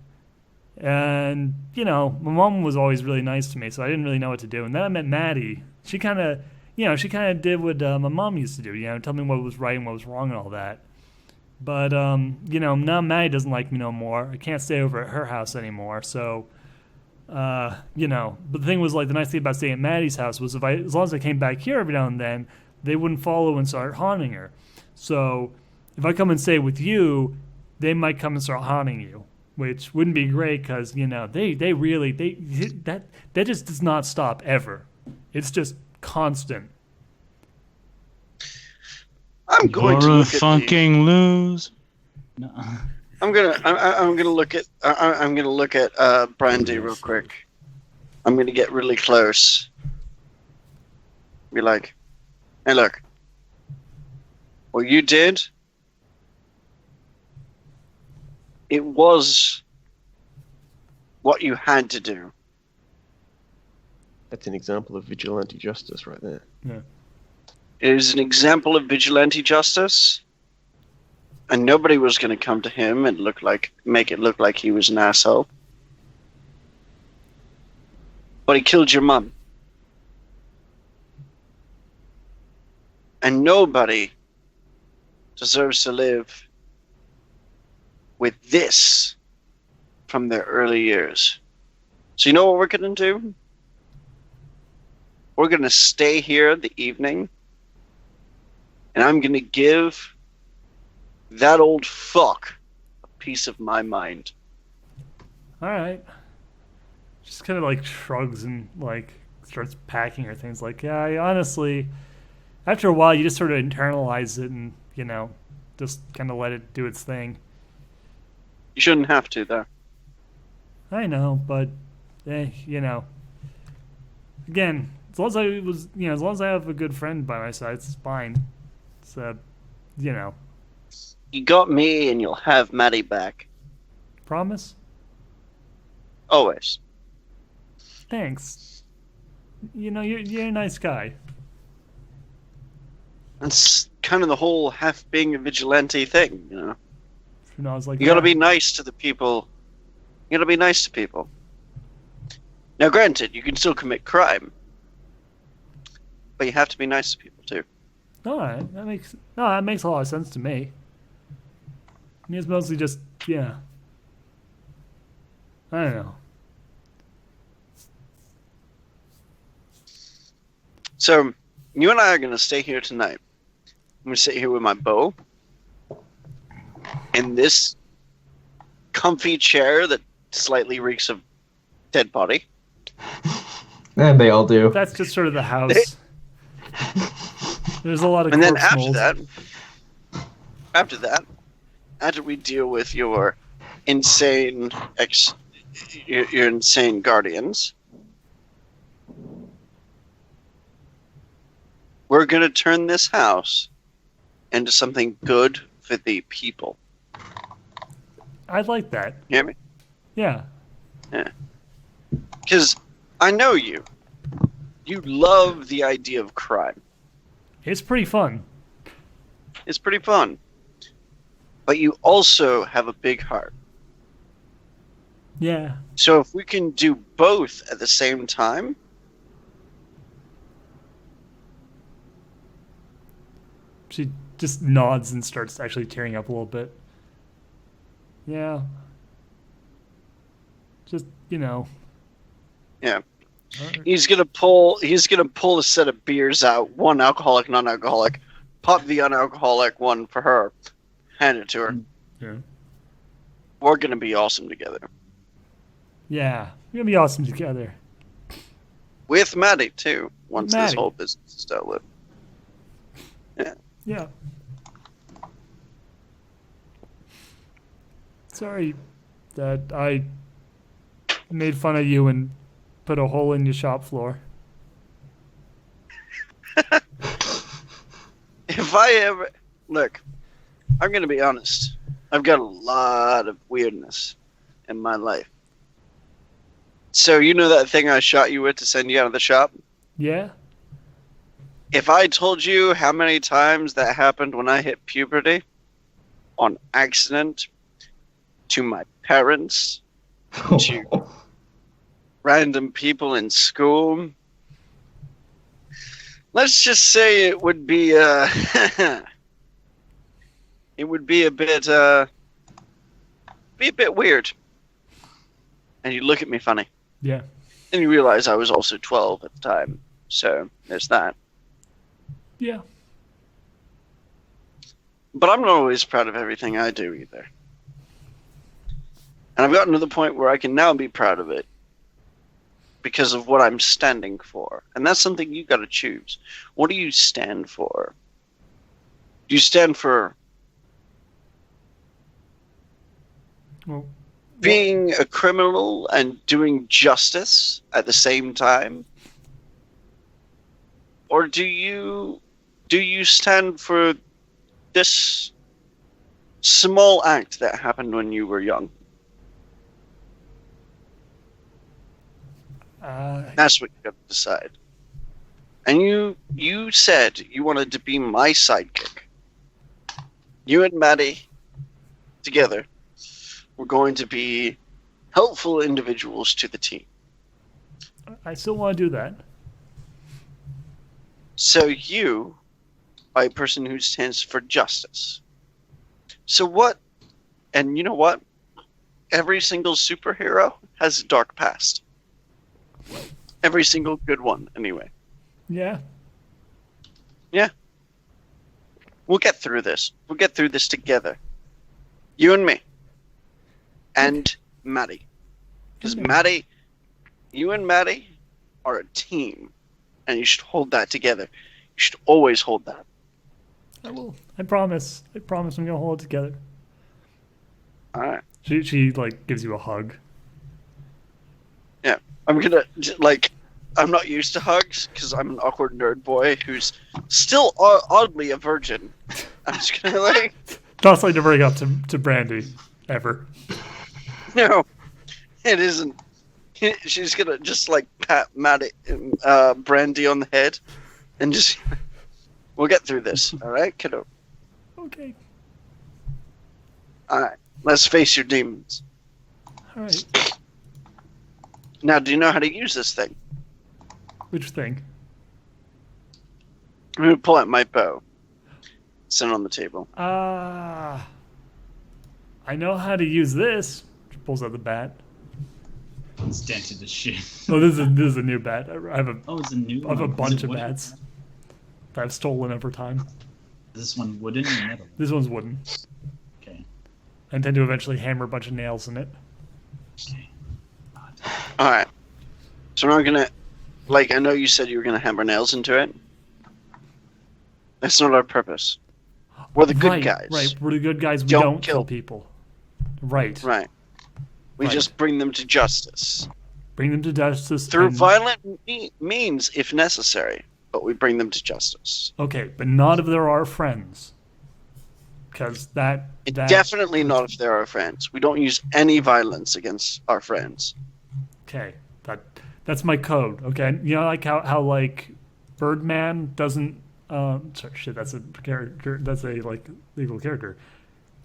And, my mom was always really nice to me, so I didn't really know what to do. And then I met Maddie. She kind of did what my mom used to do, tell me what was right and what was wrong and all that. But, now Maddie doesn't like me no more. I can't stay over at her house anymore. So, but the thing was, like, the nice thing about staying at Maddie's house was as long as I came back here every now and then, they wouldn't follow and start haunting her. So, if I come and stay with you, they might come and start haunting you, which wouldn't be great because, that just does not stop ever. It's just constant. I'm going to You're a look at fucking lose. No. I'm gonna look at Brandy real quick. I'm gonna get really close. Be like, hey, look. What you did, it was what you had to do. That's an example of vigilante justice right there. Yeah. It is an example of vigilante justice, and nobody was going to come to him and make it look like he was an asshole. But he killed your mom. And nobody deserves to live with this from their early years. So you know what we're going to do? We're going to stay here the evening, and I'm going to give that old fuck a piece of my mind. All right. Just kind of like shrugs and like starts packing her things. Like, yeah, honestly, after a while, you just sort of internalize it and, just kind of let it do its thing. You shouldn't have to, though. I know, but, again, as long as I have a good friend by my side, it's fine. It's, You got me, and you'll have Maddie back. Promise? Always. Thanks. You're a nice guy. That's kind of the whole half being a vigilante thing, I was like, You gotta be nice to the people. You gotta be nice to people. Now, granted, you can still commit crime, but you have to be nice to people too. All right, that makes a lot of sense to me. I mean, it's mostly just, I don't know. So, you and I are gonna stay here tonight. I'm gonna sit here with my bow in this comfy chair that slightly reeks of dead body. And they all do. That's just sort of the house. There's a lot of And then corpse mold. after we deal with your insane your insane guardians, we're going to turn this house into something good for the people. I'd like that. You hear me? Yeah. Yeah. Because I know you. You love the idea of crime. It's pretty fun. It's pretty fun. But you also have a big heart. Yeah. So if we can do both at the same time, She just nods and starts actually tearing up a little bit. Yeah. Just, yeah. Alright. He's gonna pull a set of beers out, one alcoholic, non-alcoholic, pop the unalcoholic one for her, hand it to her. Yeah. We're gonna be awesome together. Yeah. We're gonna be awesome together. With Maddie too, once this Maddie. whole business is dealt with. Yeah. Yeah. Sorry that I made fun of you and put a hole in your shop floor. If I ever look, I'm gonna be honest. I've got a lot of weirdness in my life. So you know that thing I shot you with to send you out of the shop? Yeah? If I told you how many times that happened when I hit puberty, on accident, to my parents, to random people in school, let's just say it would be it would be a bit weird. And you look at me funny. Yeah. And you realize I was also 12 at the time. So there's that. Yeah. But I'm not always proud of everything I do either. And I've gotten to the point where I can now be proud of it because of what I'm standing for. And that's something you got to choose. What do you stand for? Do you stand for being a criminal and doing justice at the same time? Or do you stand for this small act that happened when you were young? That's what you got to decide. And you said you wanted to be my sidekick. You and Maddie, together, were going to be helpful individuals to the team. I still want to do that. So you are a person who stands for justice. So what? And you know what? Every single superhero has a dark past. Every single good one, anyway. Yeah. Yeah. We'll get through this. We'll get through this together. You and me. And Maddie. Because Maddie, you and Maddie are a team. And you should hold that together. You should always hold that. I will. I promise. I promise I'm going to hold it together. Alright. She like, gives you a hug. Yeah. I'm gonna, like, I'm not used to hugs because I'm an awkward nerd boy who's still oddly a virgin. I'm just gonna, like... Not something to bring up to Brandy, ever. No, it isn't. She's gonna just, like, pat Maddie, Brandy on the head and just... We'll get through this, alright, kiddo? Okay. Alright, let's face your demons. Alright. Now, do you know how to use this thing? Which thing? I'm gonna pull out my bow. Sit it on the table. I know how to use this. She pulls out the bat. It's dented as shit. Oh, this is a new bat. I have a It's a new one. I have a Is bunch it of wooden? bats that I've stolen over time. Is this one wooden or metal? This one's wooden. Okay. I intend to eventually hammer a bunch of nails in it. Okay. Alright. So we're not gonna... Like, I know you said you were gonna hammer nails into it. That's not our purpose. We're the good guys. Right, we're the good guys. We Don't don't kill kill people. Right. Right. We Right. just bring them to justice. Bring them to justice. Through and- violent means, if necessary. But we bring them to justice. Okay, but not if they're our friends. Because that Definitely not if they're our friends. We don't use any violence against our friends. Okay, that's my code. Okay, you know, like how like Birdman doesn't. Sorry, shit, that's a character. That's a like legal character.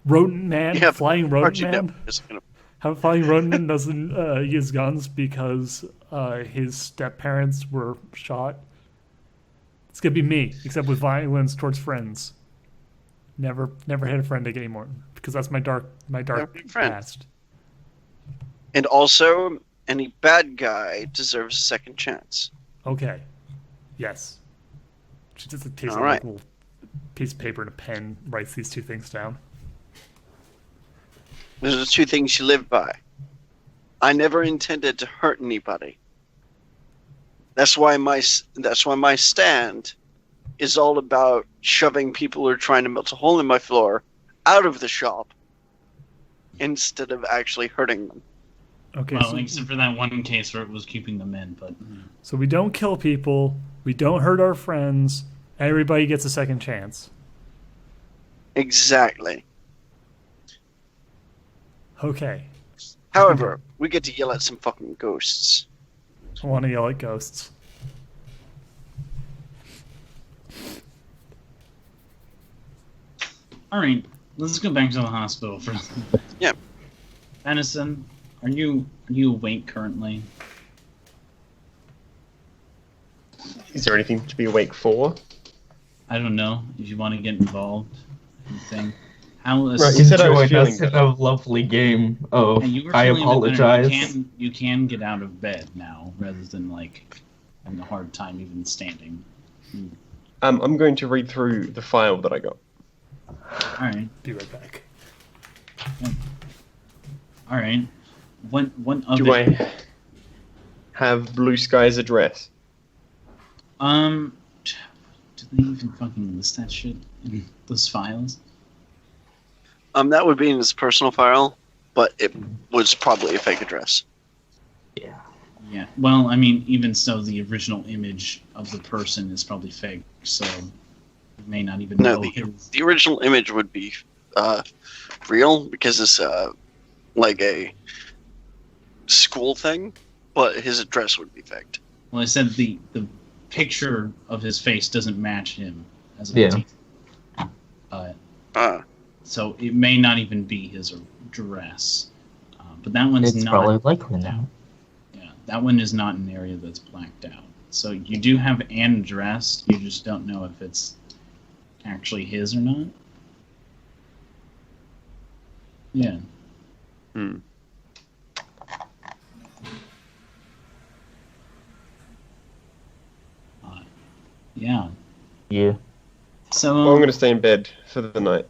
Rodent Man, Yeah, Flying Rodent Archie Man. Never is gonna... How Flying Rodent Man doesn't use guns because his step parents were shot. It's gonna be me, except with violence towards friends. Never hit a friend again anymore because that's my dark past. And also, any bad guy deserves a second chance. Okay. Yes. She just takes All a right. little piece of paper and a pen, writes these two things down. Those are the two things you live by. I never intended to hurt anybody. That's why my stand is all about shoving people who are trying to melt a hole in my floor out of the shop instead of actually hurting them. Okay, Well, except for that one case where it was keeping them in, but... so we don't kill people, we don't hurt our friends, everybody gets a second chance. Exactly. Okay, However, we get to yell at some fucking ghosts. I want to yell at ghosts. Alright, let's go back to the hospital for... Yeah. Madison, are you awake currently? Is there anything to be awake for? I don't know if you want to get involved. Anything. How is... Right, you said I was Enjoyed feeling us in better. a lovely game. Oh, Yeah, you were I feeling a bit better. apologize. You can get out of bed now, rather than, like, having a hard time even standing. I'm going to read through the file that I got. Alright, Be right back. alright. What other... Do I have Blue Sky's address? Do they even fucking list that shit in those files? That would be in his personal file, but it was probably a fake address. Yeah. Yeah, well, I mean, even so, the original image of the person is probably fake, so you may not even No, know his... the original image would be real because it's like a school thing, but his address would be faked. Well, I said the picture of his face doesn't match him as a Yeah. teacher. So it may not even be his address. But that one's It's not... probably likely now. Yeah, that one is not an area that's blacked out. So you do have an address, you just don't know if it's actually his or not. Yeah. Hmm. Yeah. Yeah. So, Well, I'm going to stay in bed for the night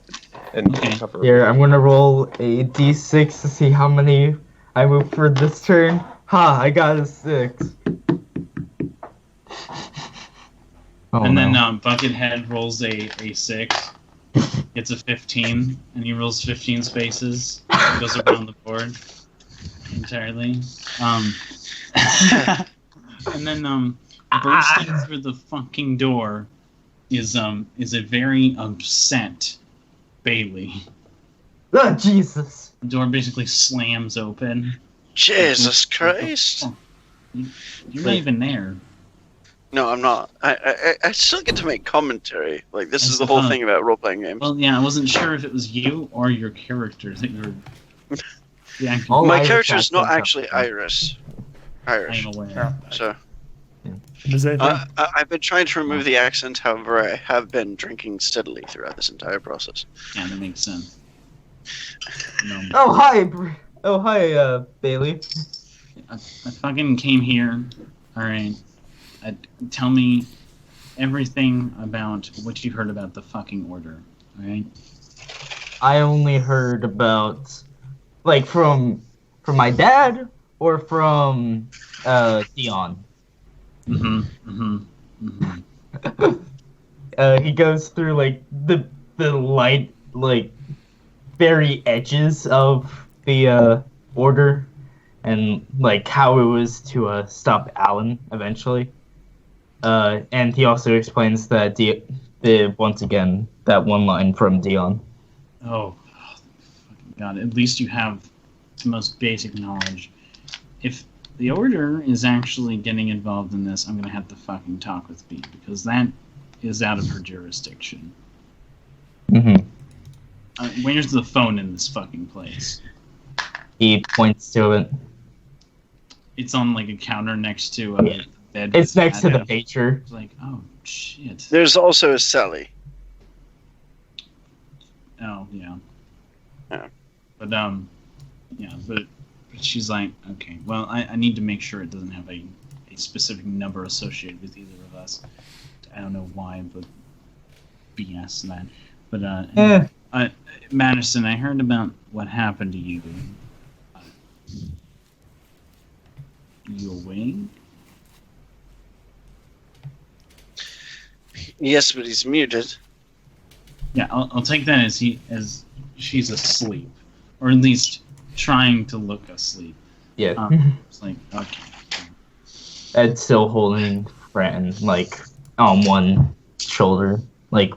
and Okay. cover Here, I'm gonna roll a d6 to see how many I move for this turn. Ha! I got a 6. Oh, and then no. Buckethead rolls a 6, gets a 15, and he rolls 15 spaces, goes around the board entirely. And then bursting through the fucking door is a very upset Bailey. Oh, Jesus! The door basically slams open. Jesus What the Christ! fuck? You're not even there. No, I'm not. I still get to make commentary. Like, this is the whole Uh-huh. thing about role-playing games. Well, yeah, I wasn't sure if it was you or your character that you were. Yeah, Oh, My Irish character is not accent. actually Irish. Irish. I'm aware. So, Does anything? I've been trying to remove the accent, however, I have been drinking steadily throughout this entire process. Yeah, that makes sense. No, Oh, hi! Bailey. I fucking came here. Alright. Tell me everything about what you heard about the fucking order. Alright? I only heard about, like, from my dad or from Dion. He goes through like the light, like, very edges of the order, and like how it was to stop Alan eventually. And he also explains that once again that one line from Dion. Oh, fucking God. At least you have the most basic knowledge. If the Order is actually getting involved in this, I'm going to have to fucking talk with B, because that is out of her jurisdiction. Mm-hmm. Where's the phone in this fucking place? He points to it. It's on, like, a counter next to a bed. It's with next to the Dad. pager. It's like, oh, shit. There's also a Sally. Oh, yeah. Yeah. But, but she's like, okay, well, I need to make sure it doesn't have a specific number associated with either of us. I don't know why, but BS that. But, Madison, I heard about what happened to you. You awake? Yes, but he's muted. Yeah, I'll take that as she's asleep, or at least trying to look asleep. Yeah. It's like, okay. Ed's still holding Fran, like, on one shoulder. Like,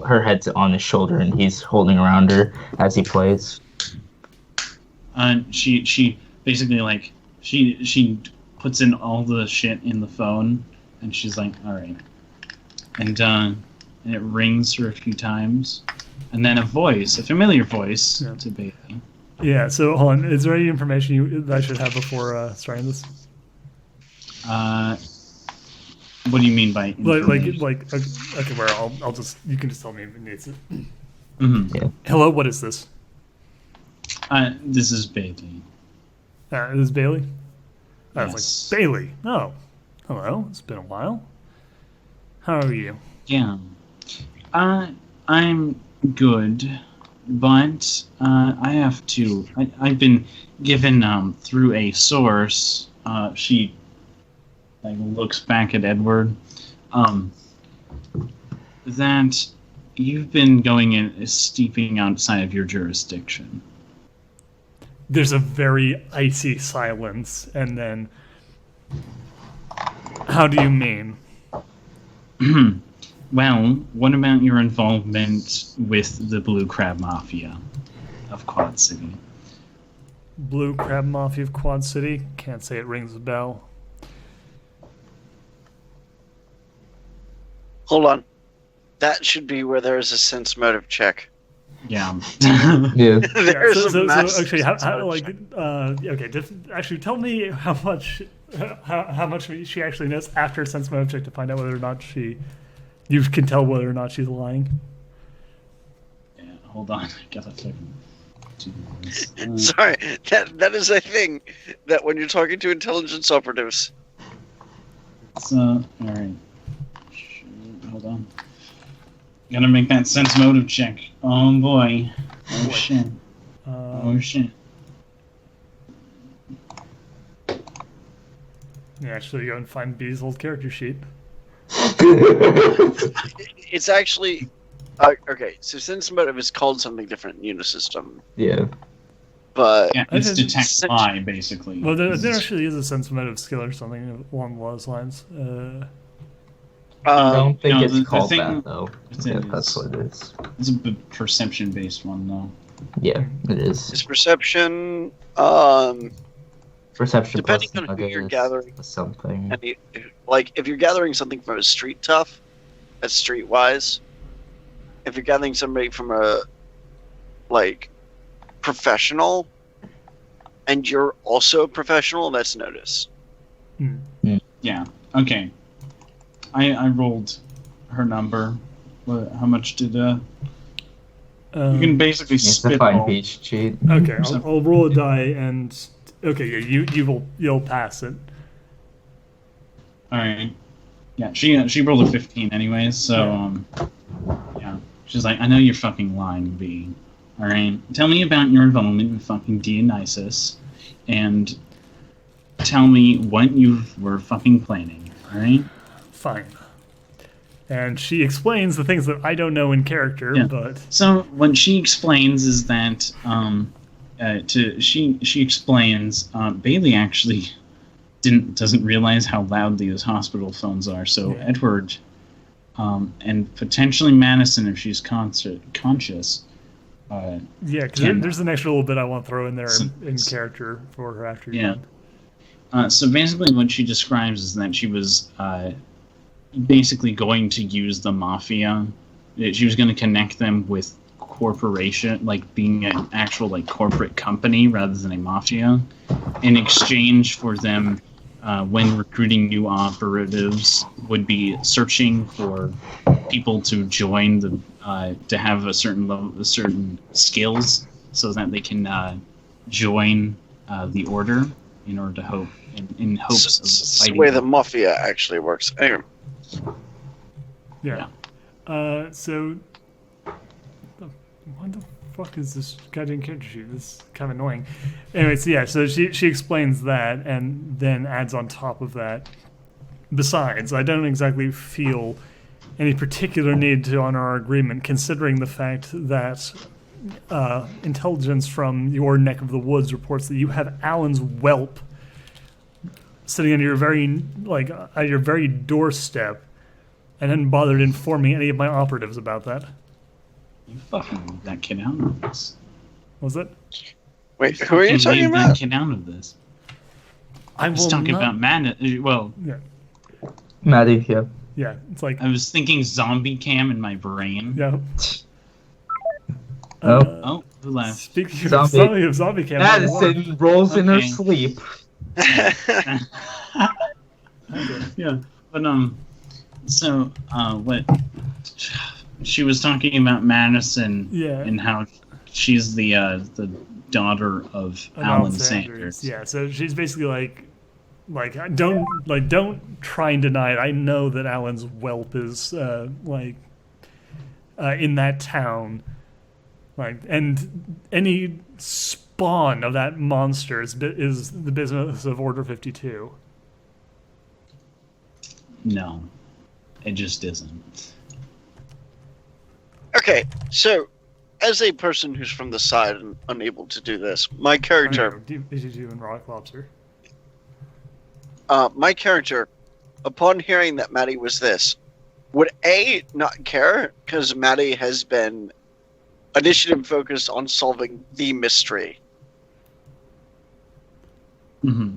her head's on his shoulder, and he's holding around her as he plays. She basically, like, she puts in all the shit in the phone, and she's like, all right. And it rings for a few times. And then a familiar voice to Bailey. Yeah, so hold on. Is there any information that I should have before starting this? What do you mean by information? Okay, where I'll just, you can just tell me if it needs it. Mm-hmm. Yeah. Hello, what is this? This is Bailey. This is Bailey? I was Yes. like, Bailey. Oh, hello. It's been a while. How are you? Yeah. I'm good, but I have to. I've been given through a source. She like looks back at Edward. That you've been going in steeping outside of your jurisdiction. There's a very icy silence, and then, how do you mean? Well, what about your involvement with the Blue Crab Mafia of Quad City? Blue Crab Mafia of Quad City? Can't say it rings a bell. Hold on. That should be where there is a sense motive check. Yeah. Yeah. There's a massive actually, sense how motive check. okay, just actually tell me how much she actually knows after a sense motive check to find out whether or not you can tell whether or not she's lying. Yeah, hold on. I gotta fucking do this. Sorry, that is a thing that when you're talking to intelligence operatives. So, alright. Hold on. Gotta make that sense motive check. Oh boy. Oh shit. Oh shit. Yeah, actually go and find B's old character sheet. It's actually okay. So sense motive is called something different in Unisystem, Yeah. but Yeah, it's Okay. detect lie, basically. Well, there actually is a sense motive skill or something along those lines. I don't think no, it's the called thing- that, though. it Yeah, is. that's what it is. It's a perception-based one, though. Yeah, it is. it's perception. Perception Depending plus on who you're nuggets gathering. plus something. Like if you're gathering something from a street tough, that's streetwise. If you're gathering somebody from a like professional, and you're also a professional, that's notice. Yeah, okay. I rolled her number. How much did, you can basically It's the spit fine all. beach cheat. Okay, I'll roll a die and okay, yeah, you'll pass it. Alright. Yeah, she rolled a 15 anyways, so, yeah. She's like, I know you're fucking lying, B. Alright? Tell me about your involvement with fucking Dionysus, and tell me what you were fucking planning, alright? Fine. And she explains the things that I don't know in character, Yeah. but So what she explains is that she explains Bailey actually doesn't realize how loud these hospital phones are. So Yeah. Edward and potentially Madison, if she's conscious. yeah, because Can- there's an extra little bit I want to throw in there So- in character for her after you're Yeah. done. So basically, what she describes is that she was basically going to use the mafia. She was going to connect them with corporation, like being an actual like corporate company rather than a mafia, in exchange for them when recruiting new operatives would be searching for people to join the to have a certain level, certain skills, so that they can join the order in order to hope in hopes of It's the fighting. way the mafia actually works. Anyway, Yeah. So, what the fuck is this goddamn character sheet? This is kind of annoying. Anyways, yeah. So she explains that, and then adds on top of that. Besides, I don't exactly feel any particular need to honor our agreement, considering the fact that intelligence from your neck of the woods reports that you have Alan's whelp sitting on your at your very doorstep, and hadn't bothered informing any of my operatives about that. You fucking leave that kid out of this. Was it? Wait, who are you talking Leave about? that kid out of this. I was talking about Maddie. Well, Yeah, Maddie, yeah. yeah. It's like I was thinking zombie cam in my brain. yeah. Oh, who left? Speaking Zombie. of zombie cam, Madison rolls in her Okay. sleep. Yeah, but so what? She was talking about Madison, Yeah. and how she's the daughter of Alan Sanders. Yeah, so she's basically don't try and deny it. I know that Alan's whelp is in that town, and any spawn of that monster is the business of Order 52. No, it just isn't. Okay, so as a person who's from the side and unable to do this, my character, Did you in Rock Lobster? upon hearing that Maddie was this, would A, not care, because Maddie has been initiative focused on solving the mystery. Mm-hmm.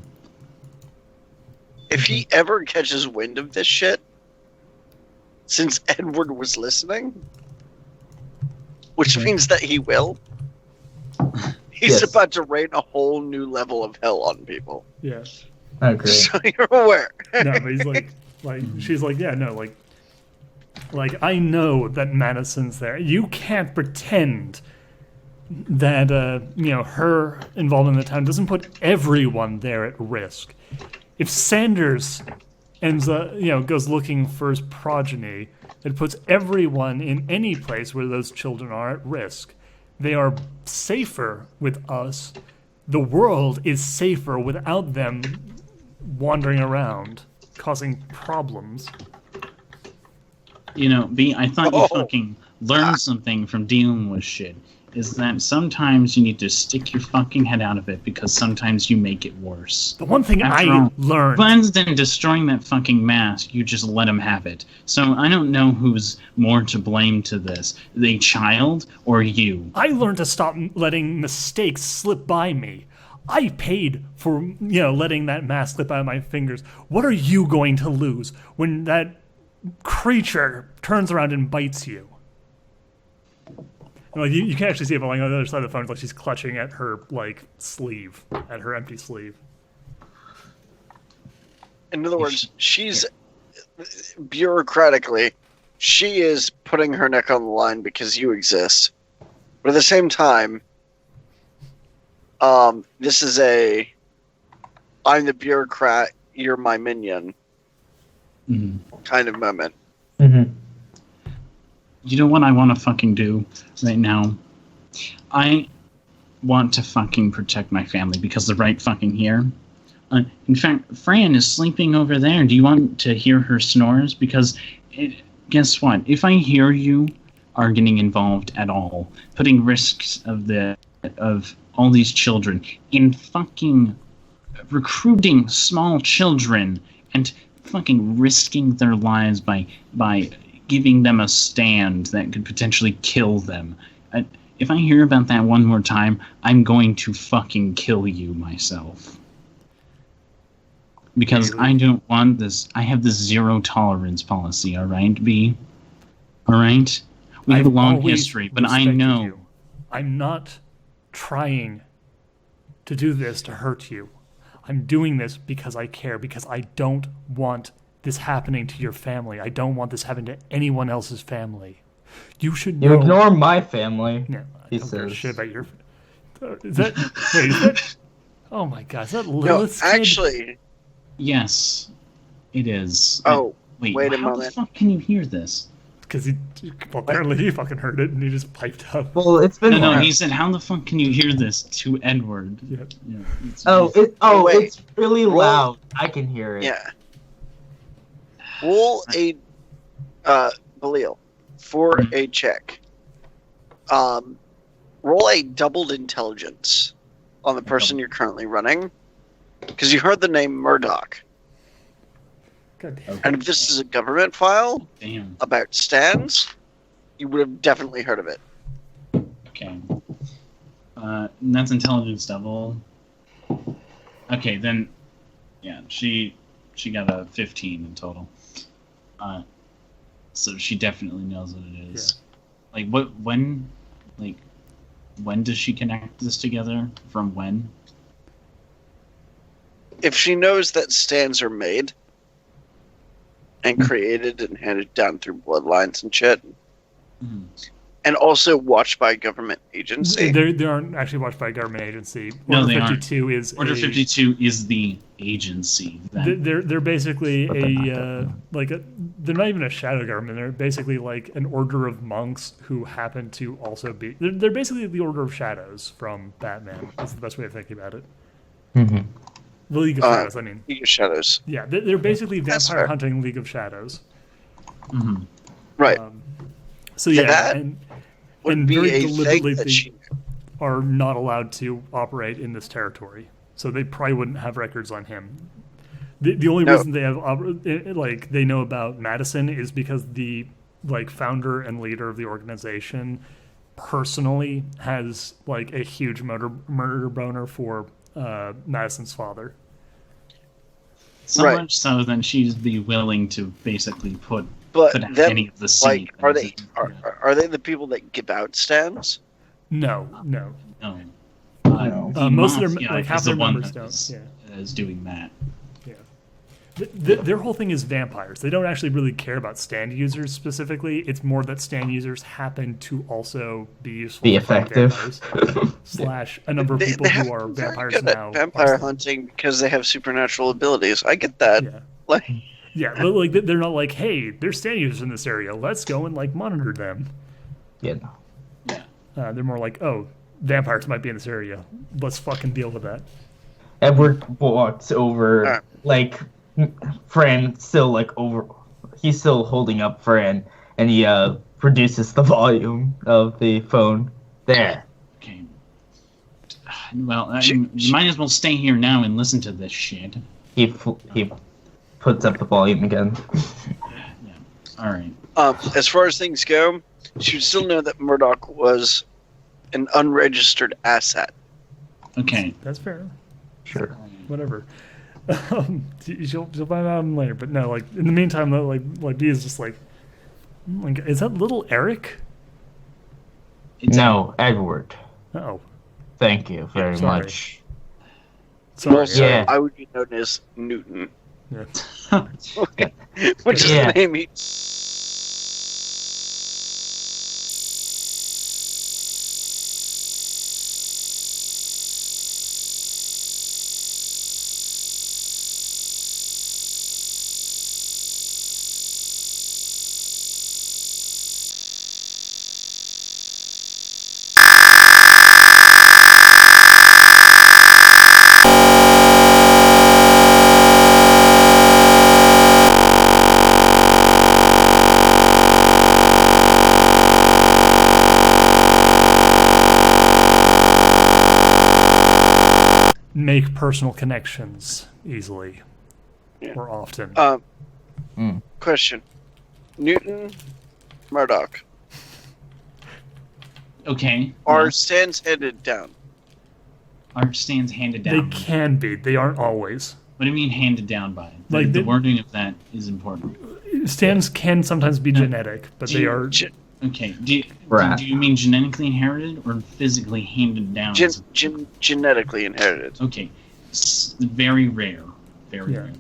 If he ever catches wind of this shit, since Edward was listening, which means that he will, he's Yes. about to rain a whole new level of hell on people. Yeah. I agree. So you're aware. No, but he's she's like, yeah, no, like I know that Madison's there. You can't pretend that her involvement in the town doesn't put everyone there at risk. If Sanders goes looking for his progeny, it puts everyone in any place where those children are at risk. They are safer with us. The world is safer without them wandering around, causing problems. You know, B, I thought you Oh. fucking learned something from dealing with shit. Is that sometimes you need to stick your fucking head out of it because sometimes you make it worse. The one thing After I all, learned... Rather than destroying that fucking mask, you just let him have it. So I don't know who's more to blame to this, the child or you. I learned to stop letting mistakes slip by me. I paid for, letting that mask slip out of my fingers. What are you going to lose when that creature turns around and bites you? And, you can actually see it, but on the other side of the phone, she's clutching at her sleeve, at her empty sleeve. In other words, she's bureaucratically, she is putting her neck on the line because you exist. But at the same time, this is I'm the bureaucrat, you're my minion kind of moment. Mm-hmm. You know what I want to fucking do right now? I want to fucking protect my family because they're right fucking here. In fact, Fran is sleeping over there. Do you want to hear her snores? Because guess what? If I hear you are getting involved at all, putting risks of all these children in fucking recruiting small children and fucking risking their lives by giving them a stand that could potentially kill them. If I hear about that one more time, I'm going to fucking kill you myself. Because I don't want this. I have this zero tolerance policy, alright, B? Alright? We have a long always history, but I respected know. you. I'm not trying to do this to hurt you. I'm doing this because I care, because I don't want this happening to your family. I don't want this happening to anyone else's family. You should know. You ignore my family. No, I he don't give a says. shit about your... Is that... Wait, is that... Oh my god, is that Lilith's No, kid? actually, Yes, it is. oh, Wait wait a how moment. the fuck can you hear this? Because apparently he fucking heard it and he just piped up. Well, it's been. No, he said, how the fuck can you hear this to Edward? Yeah. Yeah, it's- Wait. It's really Roll. loud. I can hear it. yeah. Roll a Belial for a check. roll a doubled intelligence on the person you're currently running, because you heard the name Murdoch. God damn. And if this is a government file Damn. about stands, you would have definitely heard of it. Okay. And that's intelligence double. Okay, then, yeah, she got a 15 in total. So she definitely knows what it is. Yeah. Like, when does she connect this together? From when? If she knows that stands are made and created and handed down through bloodlines and shit, and also watched by a government agency. They aren't actually watched by a government agency. No, Order they 52 aren't. is Order 52 is the agency. They're basically they're not even a shadow government. They're basically like an order of monks who happen to also be. They're basically the Order of Shadows from Batman. That's the best way of thinking about it. Mm-hmm. The League of Shadows. I mean, League of Shadows. Yeah, they're basically That's vampire fair. hunting League of Shadows. Mm-hmm. Right. So yeah, that and Would be very a thing deliberately that they she are not allowed to operate in this territory. So they probably wouldn't have records on him. The only reason they have they know about Madison is because the founder and leader of the organization personally has a huge murder boner for Madison's father. So Right. much so that she'd be willing to basically put But out them, any of the seed. are they the people that give out stands? No. No. No. The Most of their mafia half is their the one members that don't. is- Yeah. is doing that. Their whole thing is vampires. They don't actually really care about stand users specifically. It's more that stand users happen to also be useful. Be for fighting effective. vampires, / a number of people They have who are to be very vampires good now. at vampire hunting because they have supernatural abilities. I get that. Yeah. Like, Yeah, but they're not like, hey, there's stand users in this area. Let's go and monitor them. Yeah. They're more like, oh, vampires might be in this area. Let's fucking deal with that. Edward walks over, Fran still over. He's still holding up Fran, and he reduces the volume of the phone. There. Okay. Well, you might as well stay here now and listen to this shit. He puts up the volume again. Yeah. All right. as far as things go, she would still know that Murdoch was an unregistered asset. Okay. That's fair. Sure. Whatever. She'll find out later, but no, in the meantime, though, Dee is just is that little Eric? No, Edward. Oh, Thank you very Sorry. much. sorry. Also, Yeah. I would be known as Newton, Yeah. which is Yeah. the name he... Make personal connections easily Yeah. or often. Question. Newton, Murdoch. Okay. Are yes. stands handed down? Are stands handed They down? can be. They aren't always. What do you mean handed down by? The, Like the the- wording of that is important. Stands can sometimes be genetic, but they are. Okay. Do Right. you mean genetically inherited or physically handed down? Genetically inherited. Okay. Very rare. Very Yeah. rare.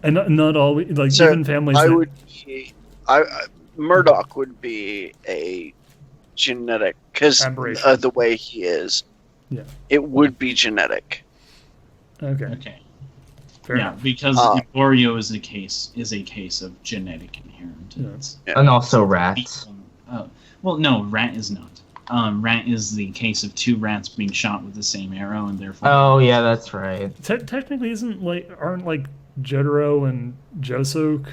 And not always. So Even families. I that, would be... Murdoch would be a genetic, because Aberration. the way he is. Yeah. It would be genetic. Okay. Okay. Fair Yeah, enough. because Emporio is a case of genetic inheritance. Yeah. And also rats. Well, no, rat is not. Rat is the case of two rats being shot with the same arrow, and therefore. Oh yeah, that's right. Technically, aren't Jotaro and Joso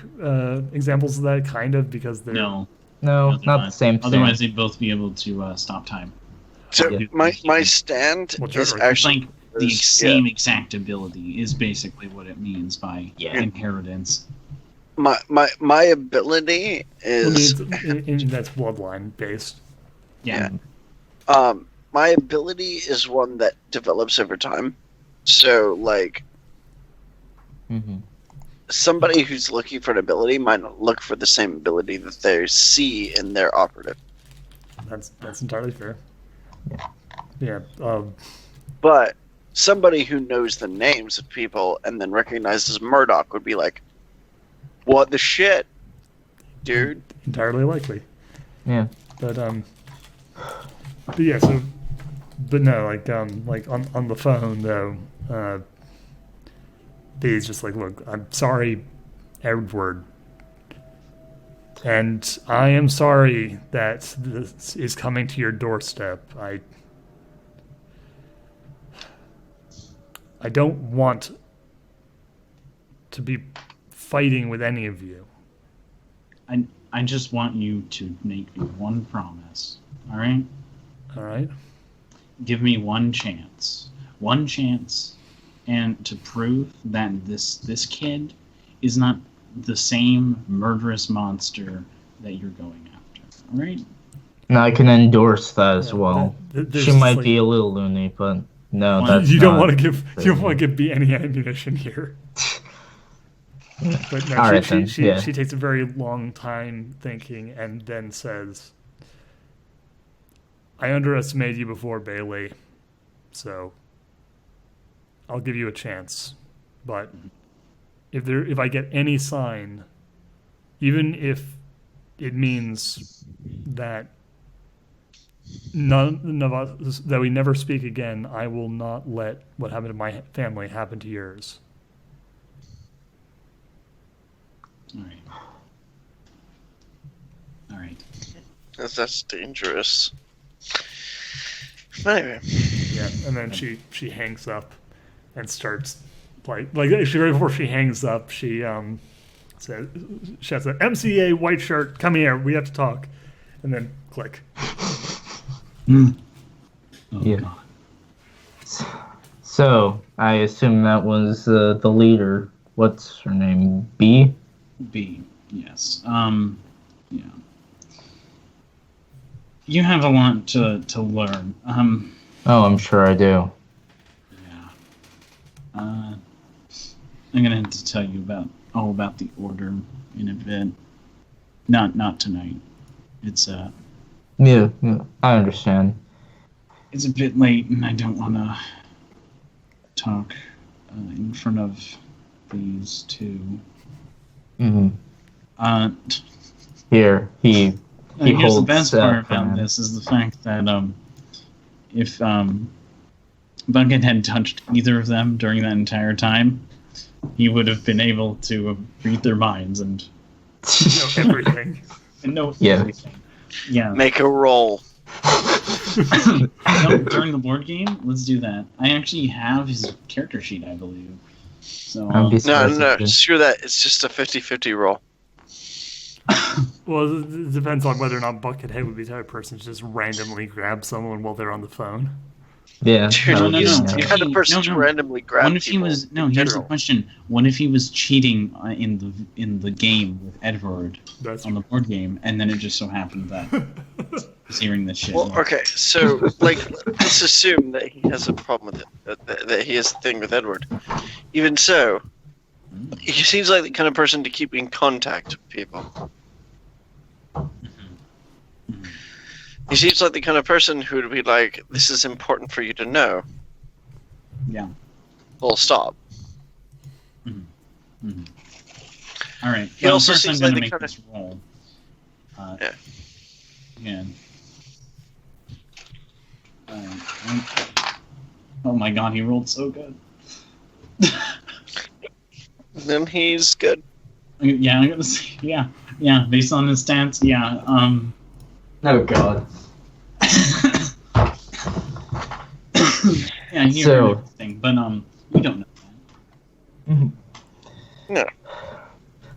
examples of that kind of because they're No. No, otherwise- not the same thing. Otherwise, they'd both be able to stop time. So Yeah. my stand Well, is Jojo, It's actually like the is- same exact ability is basically what it means by Yeah. inheritance. my ability I mean, is that's bloodline based. Yeah. my ability is one that develops over time. So like Mhm. somebody who's looking for an ability might not look for the same ability that they see in their operative. That's entirely fair. Yeah. Yeah. But somebody who knows the names of people and then recognizes Murdoch would be like, "What the shit, dude?" Entirely likely. Yeah. But yeah. So, but no, like on the phone though. He's just like, look, I'm sorry, Edward. And I am sorry that this is coming to your doorstep. I don't want to be fighting with any of you. I just want you to make me one promise. All right? All right? Give me one chance. One chance, and to prove that this kid is not the same murderous monster that you're going after. All right? And I can endorse that as Yeah, well. there's She just, might like- be a little loony, but no, Well, that's you don't not- want to give me any ammunition here. But no, All right, she then, yeah. she takes a very long time thinking and then says, I underestimated you before, Bailey, so I'll give you a chance. But if I get any sign, even if it means that none of us, that we never speak again, I will not let what happened to my family happen to yours. All right. All right. That's dangerous. But anyway, Yeah, and then she hangs up and starts like actually right before she hangs up, she says she has an MCA white shirt, come here, we have to talk, and then click. Oh, Yeah. God. So, I assume that was the leader. What's her name? B? B. Yes. Yeah. You have a lot to learn. Oh, I'm sure I do. Yeah. I'm gonna have to tell you all about the order in a bit. Not tonight. It's Yeah, I understand. it's a bit late, and I don't want to talk in front of these two. Hmm. Uh, Here, he here's the holds best part about Fran. this is the fact that if Bucket had touched either of them during that entire time, he would have been able to read their minds and know everything. know Yeah. everything. Yeah. make a roll. No, during the board game, let's do that. I actually have his character sheet, I believe. So I'd be No, surprised no, if it- screw that. It's just a 50-50 roll. Well, it depends on whether or not Buckethead would be the type of person to just randomly grab someone while they're on the phone. Yeah. Dude, that would no, be no. nice. the kind of person No, to no. randomly grab what if he people was? No, in here's the general. question: what if he was cheating in the game with Edward That's on the board game, and then it just so happened that he's hearing this shit? Well, okay, so like, let's assume that he has a problem with it, that he has a thing with Edward. Even so, he seems like the kind of person to keep in contact with people. He seems like the kind of person who would be like, "This is important for you to know." Yeah. Full stop. Mm-hmm. All right. He also first seems I'm like gonna the make kind this roll. Yeah. Yeah. Oh my god, he rolled so good. Then he's good. Yeah, I'm gonna say yeah. Based on his stats, yeah. Oh god. Yeah, he So- heard everything, but we don't know that. Mhm. No,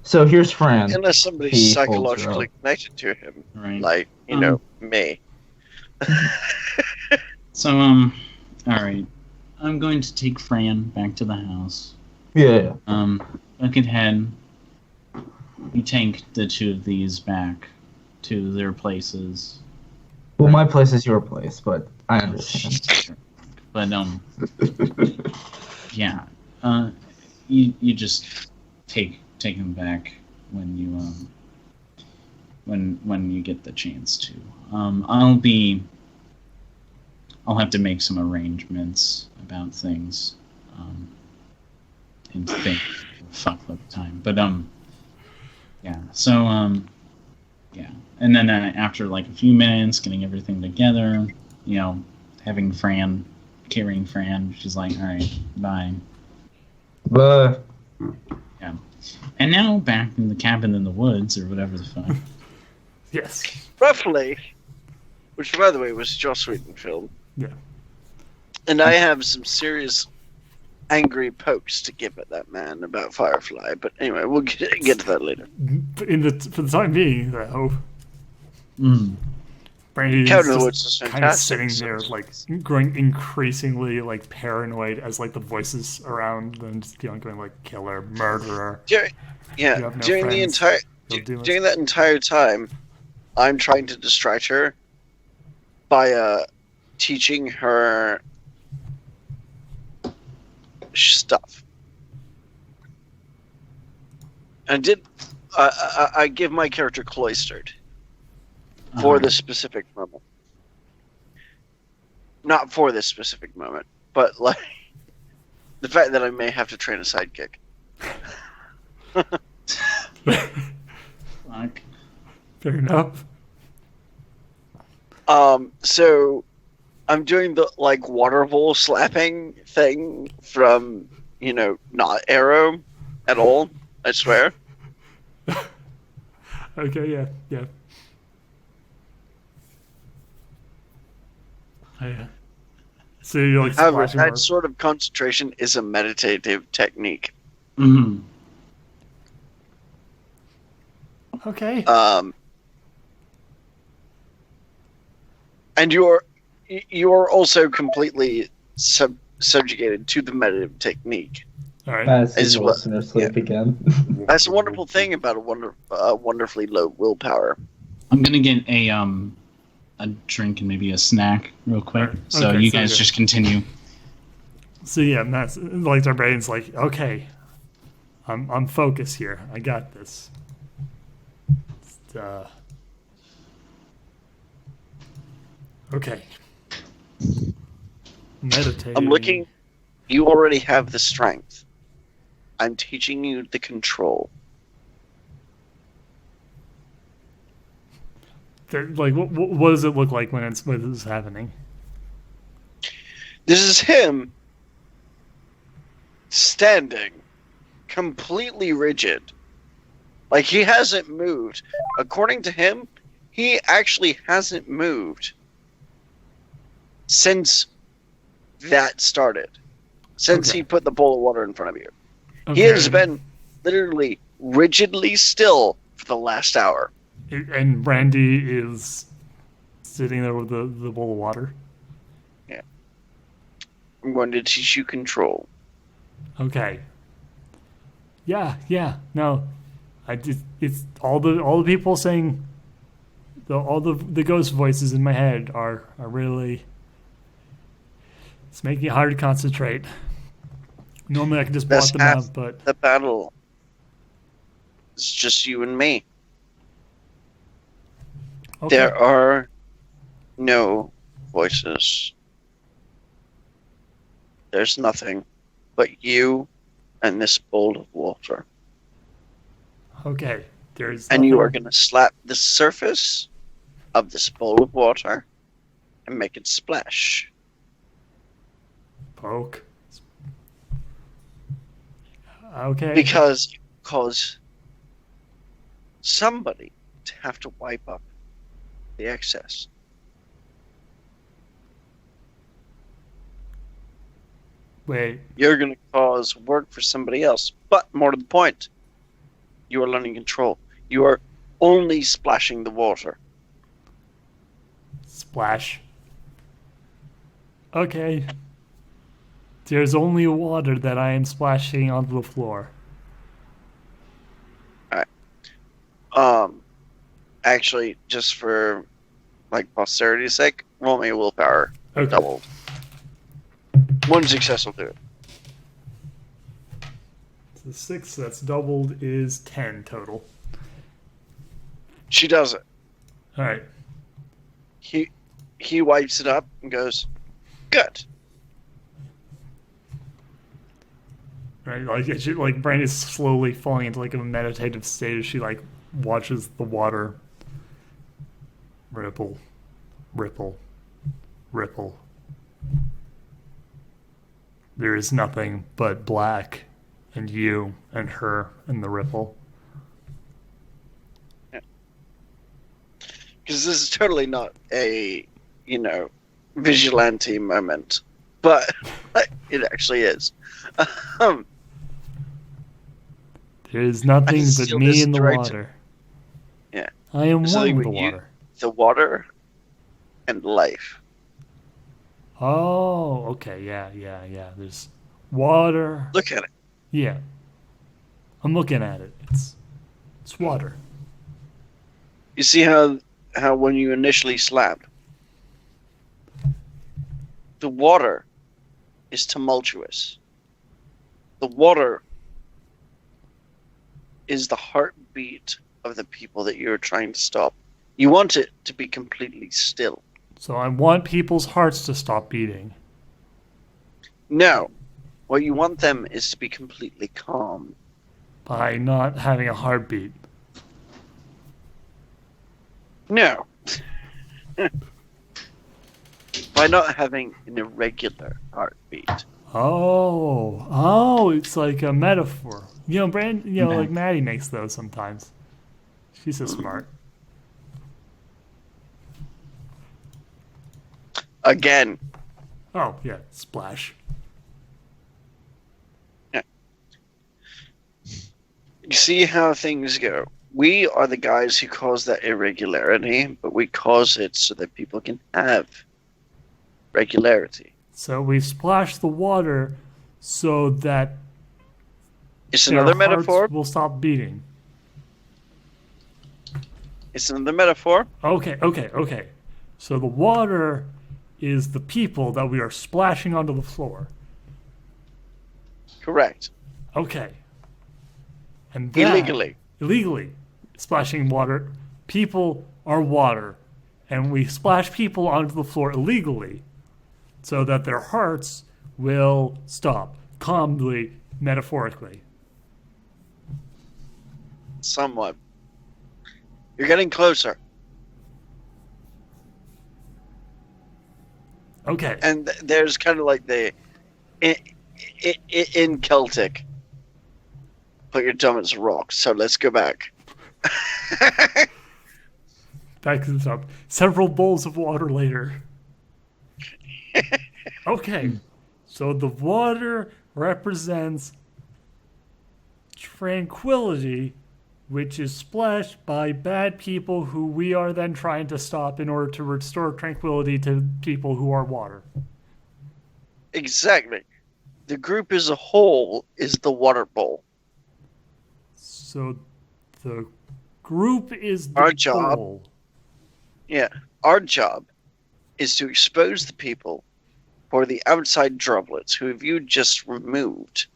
So here's Fran. unless somebody's He holds her psychologically up. connected to him, Right. like me. So, alright. I'm going to take Fran back to the house. Yeah. Buckethead, you take the two of these back to their places. Well, my place is your place, but I understand. But, yeah. You just take them back when you, when you get the chance to. I'll have to make some arrangements about things, and think fuck up time. But yeah. So yeah. And then after like a few minutes, getting everything together, having Fran, carrying Fran, she's like, all right, bye. But Yeah. And now back in the cabin in the woods or whatever the fuck. Yes. Roughly, which by the way was Joss Whedon film. Yeah. And I have some serious angry pokes to give at that man about Firefly, but anyway, we'll get to that later. For the time being, though, Brandy is Cabin in the Woods just is kind of fantastic. sitting there, like growing increasingly like paranoid as like the voices around them just keep on going like killer, murderer. During no friends. You'll do it. during that entire time, I'm trying to distract her by teaching her stuff. I give my character cloistered for this specific moment. Not for this specific moment, but like the fact that I may have to train a sidekick. Fuck. Fair enough. So I'm doing the like water bowl slapping thing from, not Arrow at all, I swear. Okay, yeah. So you're like However, splashing that more. sort of concentration is a meditative technique. Mm-hmm. Okay. And you're also completely subjugated to the meditative technique. All right. as his As well. listener sleep again. That's a wonderful thing about a wonderfully low willpower. I'm gonna get a drink and maybe a snack real quick. Alright, So okay, you so guys good. just continue. So yeah, Matt's like our brain's like, okay, I'm focused here. I got this. Okay. Meditating. I'm looking. You already have the strength. I'm teaching you the control. Like, what does it look like when this is happening? This is him standing, completely rigid. Like he hasn't moved. According to him, he actually hasn't moved since that started. Since Okay. he put the bowl of water in front of you. Okay. He has been literally rigidly still for the last hour. And Brandy is sitting there with the bowl of water. I'm going to teach you control. Okay. Yeah. No, it's all the people saying. All the ghost voices in my head are really. It's making it hard to concentrate. Normally I can just block That's them half out, but the battle. It's just you and me. okay. There are no voices. There's nothing but you and this bowl of water. Okay. There's. And you nothing- are going to slap the surface of this bowl of water and make it splash. poke. Okay. Because you cause somebody to have to wipe up the excess. Wait. You're going to cause work for somebody else. But more to the point, you are learning control. You are only splashing the water. Splash. Okay. There's only water that I am splashing onto the floor. Actually, just for like posterity's sake, roll me a willpower. Okay. Doubled. One success will do it. So 6 that's doubled is 10 total. She does it. Alright. He wipes it up and goes, "Good." Right, like Brandon's slowly falling into like a meditative state as she like watches the water ripple, ripple, ripple. There is nothing but black and you and her and the ripple. Because this is totally not a, vigilante moment, but it actually is. There is nothing but seal me this and the direct- water. Yeah. I am So one with the you- water. The water and life. Oh, okay, yeah. There's water. Look at it. Yeah. I'm looking at it. It's water. You see how when you initially slapped, the water is tumultuous. The water is the heartbeat of the people that you're trying to stop. You want it to be completely still. So I want people's hearts to stop beating. No. What you want them is to be completely calm. By not having a heartbeat. No. By not having an irregular heartbeat. Oh, it's like a metaphor. Like Maddie makes those sometimes. She's so smart. Again. Oh, yeah, splash. Yeah. You see how things go. We are the guys who cause that irregularity, but we cause it so that people can have regularity. So we splash the water so that It's their another hearts metaphor. will stop beating. It's another metaphor. Okay. So the water is the people that we are splashing onto the floor. Correct. Okay. And that, Illegally. splashing water. People are water. And we splash people onto the floor illegally so that their hearts will stop. Calmly, metaphorically. Somewhat. You're getting closer. Okay. And there's kind of like the in Celtic, put your dumb as a rock. So let's go back. Back to the top. Several bowls of water later. Okay. So the water represents tranquility, which is splashed by bad people who we are then trying to stop in order to restore tranquility to people who are water. Exactly. The group as a whole is the water bowl. So the group is the Our job. bowl. Yeah. Our job is to expose the people for the outside droplets who have you just removed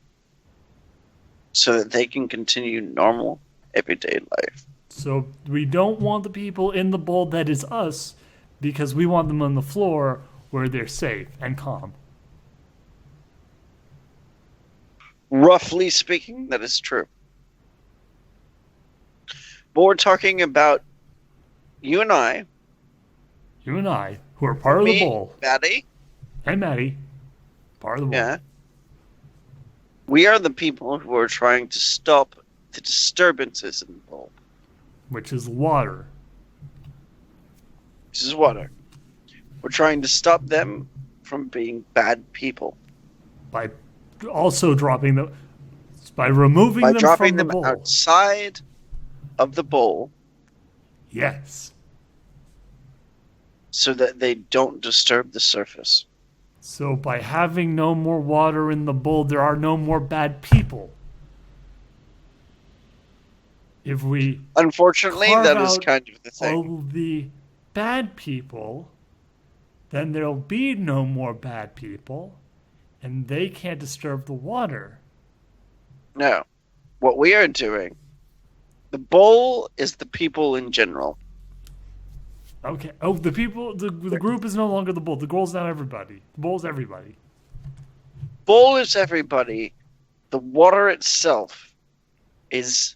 so that they can continue normal everyday life. So we don't want the people in the bowl that is us because we want them on the floor where they're safe and calm. Roughly speaking, that is true. But we're talking about you and I, You and I, who are part of the me, bowl, Maddie. and Maddie, part of the bowl. Yeah. We are the people who are trying to stop the disturbances in the bowl. Which is water. This is water. We're trying to stop them from being bad people. By also dropping them, by removing By them dropping from the them bowl. outside of the bowl Yes. so that they don't disturb the surface. So by having no more water in the bowl, there are no more bad people. If we Unfortunately, carve that is out kind of the thing. all the bad people, then there'll be no more bad people, and they can't disturb the water. No. What we are doing, the bowl is the people in general. Okay. Oh, the people, the group is no longer the bowl. The goal's now everybody. The bowl's everybody. Bowl is everybody. The water itself is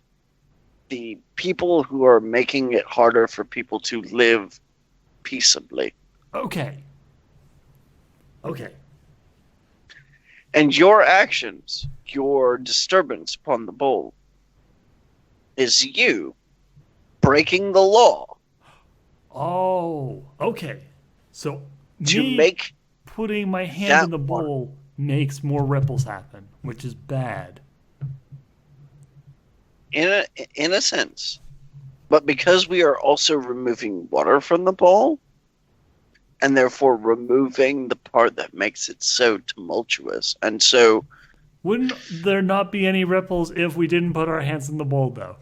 the people who are making it harder for people to live peaceably. Okay. Okay. And your actions, your disturbance upon the bowl, is you breaking the law Oh, okay. So to me make putting my hand that in the bowl makes more ripples happen, which is bad. in a sense. But because we are also removing water from the bowl, and therefore removing the part that makes it so tumultuous, and so Wouldn't there not be any ripples if we didn't put our hands in the bowl, though?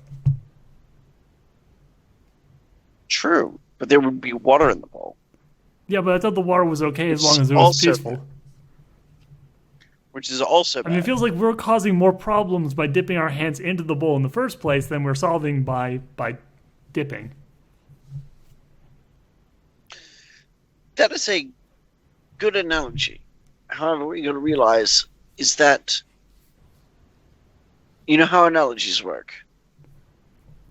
true, but there would be water in the bowl, Yeah, but I thought the water was okay as It's long as it was also- peaceful. which is also I bad. mean, it feels like we're causing more problems by dipping our hands into the bowl in the first place than we're solving by dipping. That is a good analogy. However, what you got to realize is that you know how analogies work.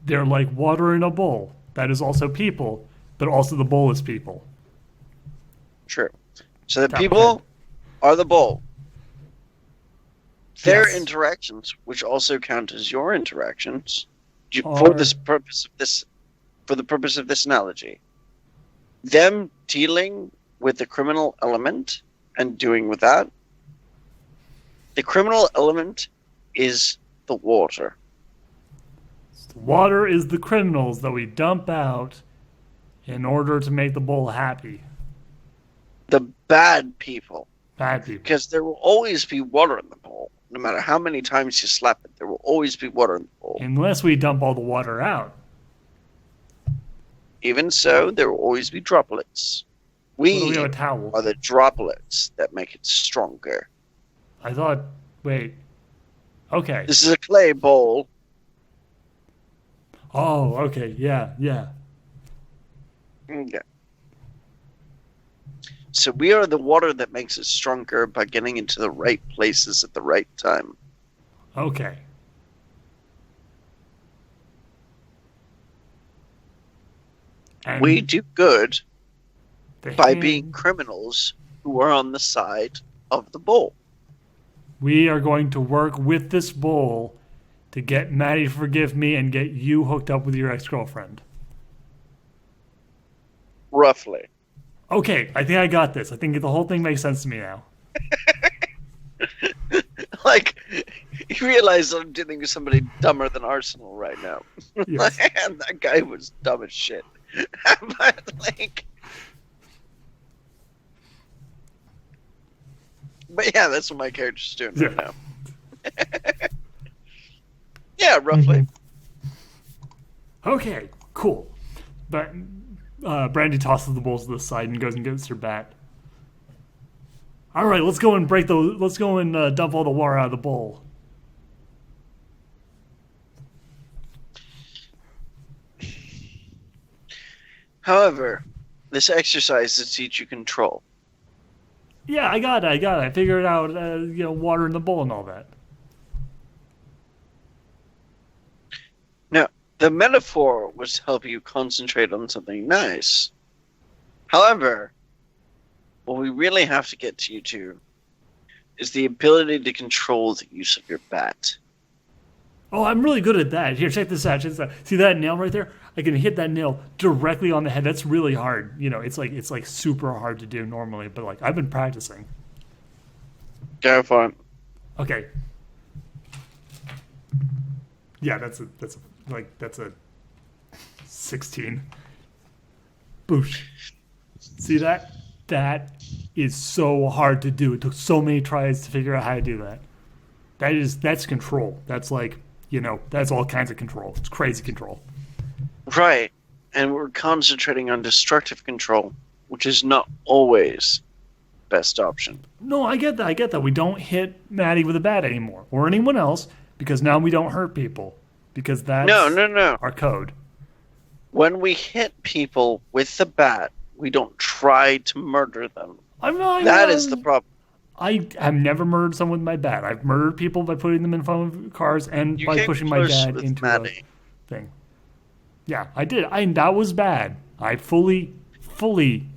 They're like water in a bowl. That is also people, but also the bowl is people. True. So the Top people ten. are the bowl. Their Yes. interactions, which also count as your interactions, Are- for the purpose of this analogy, them dealing with the criminal element and doing with that, the criminal element is the water. Water is the criminals that we dump out in order to make the bowl happy. The bad people. Bad people. Because there will always be water in the bowl. No matter how many times you slap it, there will always be water in the bowl. Unless we dump all the water out. Even so, there will always be droplets. What do We we have a towel? are the droplets that make it stronger. I thought, wait. Okay. This is a clay bowl. Oh, okay. Yeah, yeah. Okay. So we are the water that makes it stronger by getting into the right places at the right time. Okay. And We do good the by hand- being criminals who are on the side of the bowl. We are going to work with this bowl to get Maddie to forgive me and get you hooked up with your ex-girlfriend. Roughly. Okay, I think I got this. I think the whole thing makes sense to me now. Like, you realize I'm dealing with somebody dumber than Arsenal right now. Yes. And that guy was dumb as shit. But, like... But yeah, that's what my character's doing right Yeah. now. Yeah, roughly. Okay, cool. But Brandy tosses the bowls to the side and goes and gets her bat. All right, let's go and Let's go and dump all the water out of the bowl. However, this exercise is to teach you control. Yeah, I got it. I figured out, water in the bowl and all that. Now, the metaphor was to help you concentrate on something nice. However, what we really have to get to you to is the ability to control the use of your bat. Oh, I'm really good at that. Here, check this out. Check this out. See that nail right there? I can hit that nail directly on the head. That's really hard. It's like super hard to do normally, but like I've been practicing. Go for it. Okay. Yeah, that's a 16. Boosh. See that? That is so hard to do. It took so many tries to figure out how to do that. That's control. That's like, that's all kinds of control. It's crazy control. Right. And we're concentrating on destructive control, which is not always best option. No, I get that. We don't hit Maddie with a bat anymore, or anyone else, because now we don't hurt people. Because that's No. our code. When we hit people with the bat, we don't try to murder them. That is the problem. I've never murdered someone with my bat. I've murdered people by putting them in front of cars and by pushing my dad into Maddie. a thing. Yeah, I did. That was bad. I fully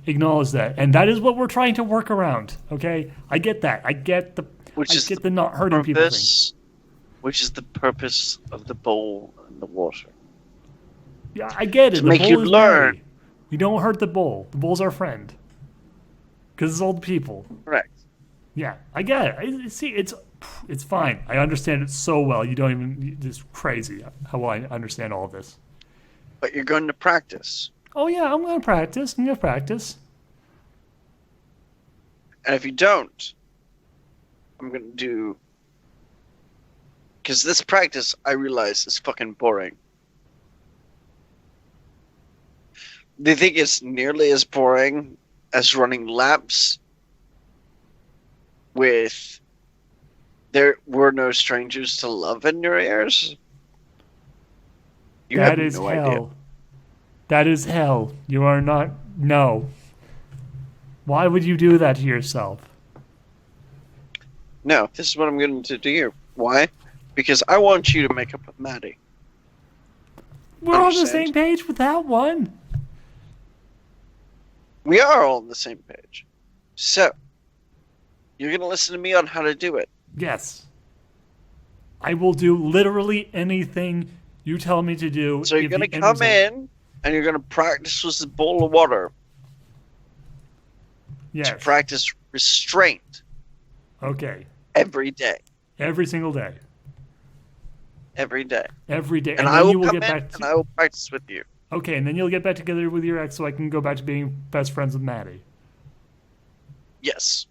acknowledge that, and that is what we're trying to work around. Okay, I get that. I get the not hurting people thing. Which is the purpose of the bowl and the water. Yeah, I get it. To make you learn. Maddie. We don't hurt the bull. The bull's our friend. Because it's all the people. Correct. Yeah, I get it. See, it's fine. I understand it so well. You don't even. It's crazy how well I understand all of this. But you're going to practice. Oh yeah, I'm going to practice. I'm going to practice. And if you don't, I'm going to do. Because this practice, I realize, is fucking boring. Do you think it's nearly as boring as running laps with "There Were No Strangers to Love" in your ears? You that have is no hell. idea. That is hell. You are not. No. Why would you do that to yourself? No, this is what I'm going to do. Why? Because I want you to make up with Maddie. We're on the same page with that one. We are all on the same page. So, you're going to listen to me on how to do it. Yes. I will do literally anything you tell me to do. So you're going to come in, and you're going to practice with a bowl of water. Yes. To practice restraint. Okay. Every day. Every single day. Every day. Every day. And I will come in, and I will practice with you. Okay, and then you'll get back together with your ex so I can go back to being best friends with Maddie. Yes.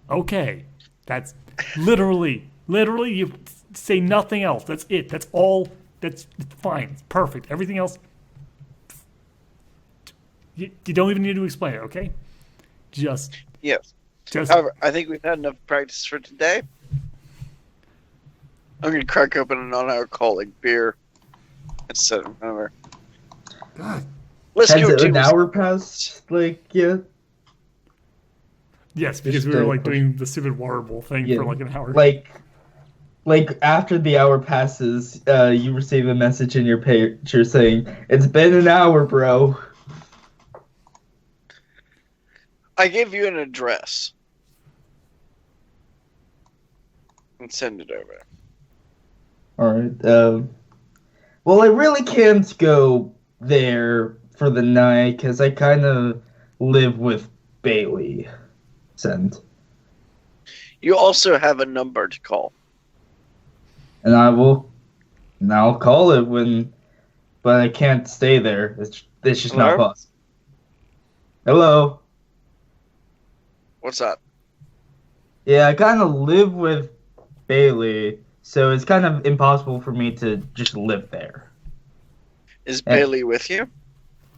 Okay. That's literally, you say nothing else. That's it. That's all. That's fine. It's perfect. Everything else, you don't even need to explain it, okay? Yes. However, I think we've had enough practice for today. I'm going to crack open a non-alcoholic beer instead of another. God. Let's Has go an hour passed, yet? Yes, because we were doing the stupid water bowl thing for an hour. Like after the hour passes, you receive a message in your pager saying, "It's been an hour, bro." I gave you an address. And send it over. Alright, well, I really can't go there for the night, because I kind of live with Bailey. Send. You also have a number to call. And I'll call it but I can't stay there. It's just not possible. Hello? What's up? Yeah, I kind of live with Bailey, so it's kind of impossible for me to just live there. Is Bailey with you?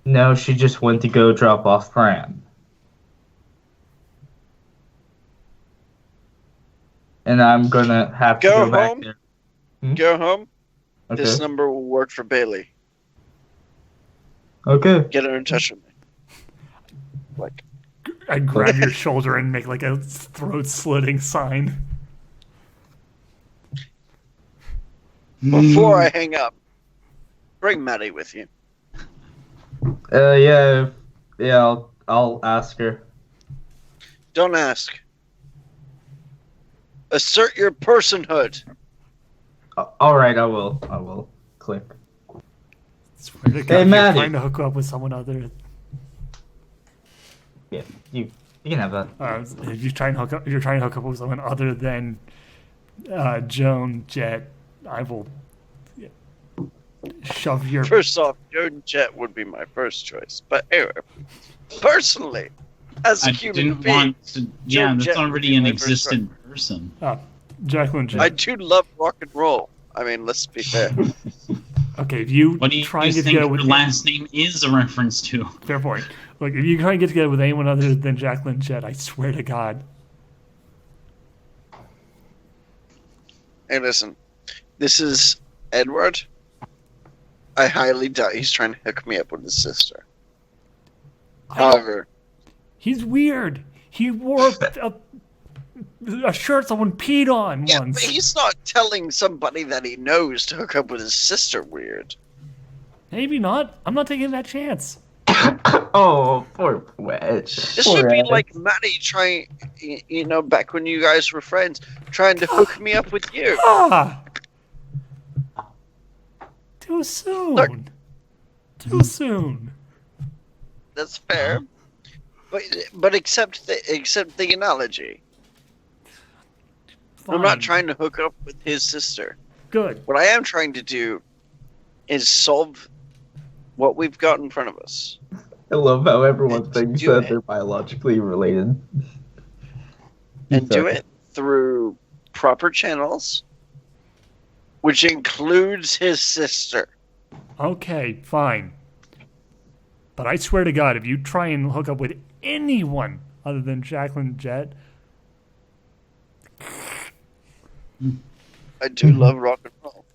No, she just went to go drop off Fran. And I'm gonna have to go back there. Go home. Okay. This number will work for Bailey. Okay. Get her in touch with me. I grab your shoulder and make a throat-slitting sign. Before I hang up, bring Maddie with you. Yeah, I'll ask her. Don't ask. Assert your personhood. All right, I will. Click. Hey, Maddie. Trying to hook up with someone other. Yeah, you can have that. If you're trying to hook up with someone other than Joan Jett, I will shove your. First off, Joan Jett would be my first choice, but anyway, personally, As a I human didn't being. want to. Yeah, Joe that's Jet already would an be my first existent person. Jacqueline Jet. I do love rock and roll. I mean, let's be fair. Okay, if you What do you try and get think together her with last name is a reference to? fair point. Look, if you try and get together with anyone other than Jacqueline Jet, I swear to God. Hey, listen. This is Edward. I highly doubt he's trying to hook me up with his sister. However, He's weird. He wore a shirt someone peed on yeah, once. but he's not telling somebody that he knows to hook up with his sister weird. Maybe not. I'm not taking that chance. Oh, poor Wedge. This would be like Maddie trying, back when you guys were friends, trying to hook me up with you. Ah! Too soon. Look. Too soon. That's fair. But accept the analogy. I'm not Fine. trying to hook up with his sister. Good. What I am trying to do is solve what we've got in front of us. I love how everyone thinks Do that it. they're biologically related. And do it through proper channels, which includes his sister. Okay, fine. But I swear to God, if you try and hook up with anyone other than Jacqueline Jet, I do love rock and roll.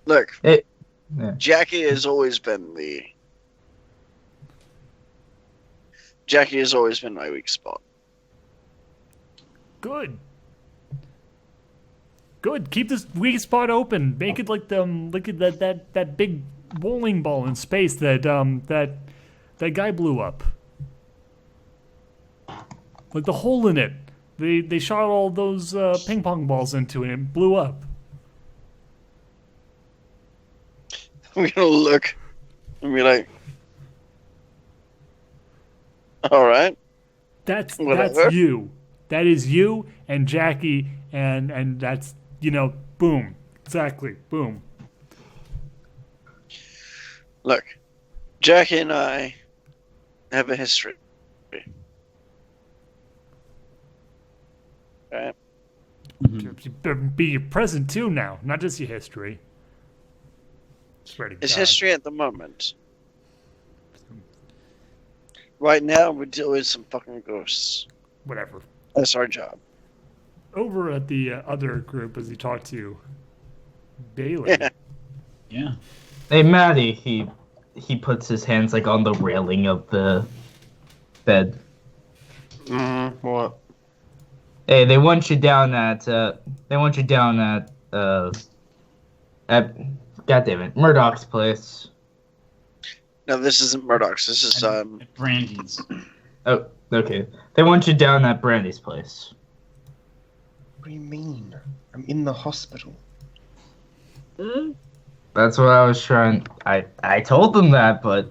Look, Yeah. Jackie has always been my weak spot. good. Good. Keep this weak spot open. Make it like that big bowling ball in space that guy blew up. Like the hole in it. They shot all those ping pong balls into it and it blew up. I'm gonna look and be like, all right. That's Whatever. you. That is you and Jackie and that's boom. Exactly. Boom. Look, Jackie and I have a history. Right? You better be your present too now, not just your history. Swear to It's God. history at the moment. Right now, we're dealing with some fucking ghosts. Whatever. That's our job. Over at the other group, as he talked to Bailey. Yeah. Hey, Maddie, he puts his hands like on the railing of the bed. What? Hey, they want you down at God damn it, Murdoch's place. No, this isn't Murdoch's. This is At Brandy's. Oh, okay. They want you down at Brandy's place. What do you mean? I'm in the hospital. That's what I was trying. I told them that, but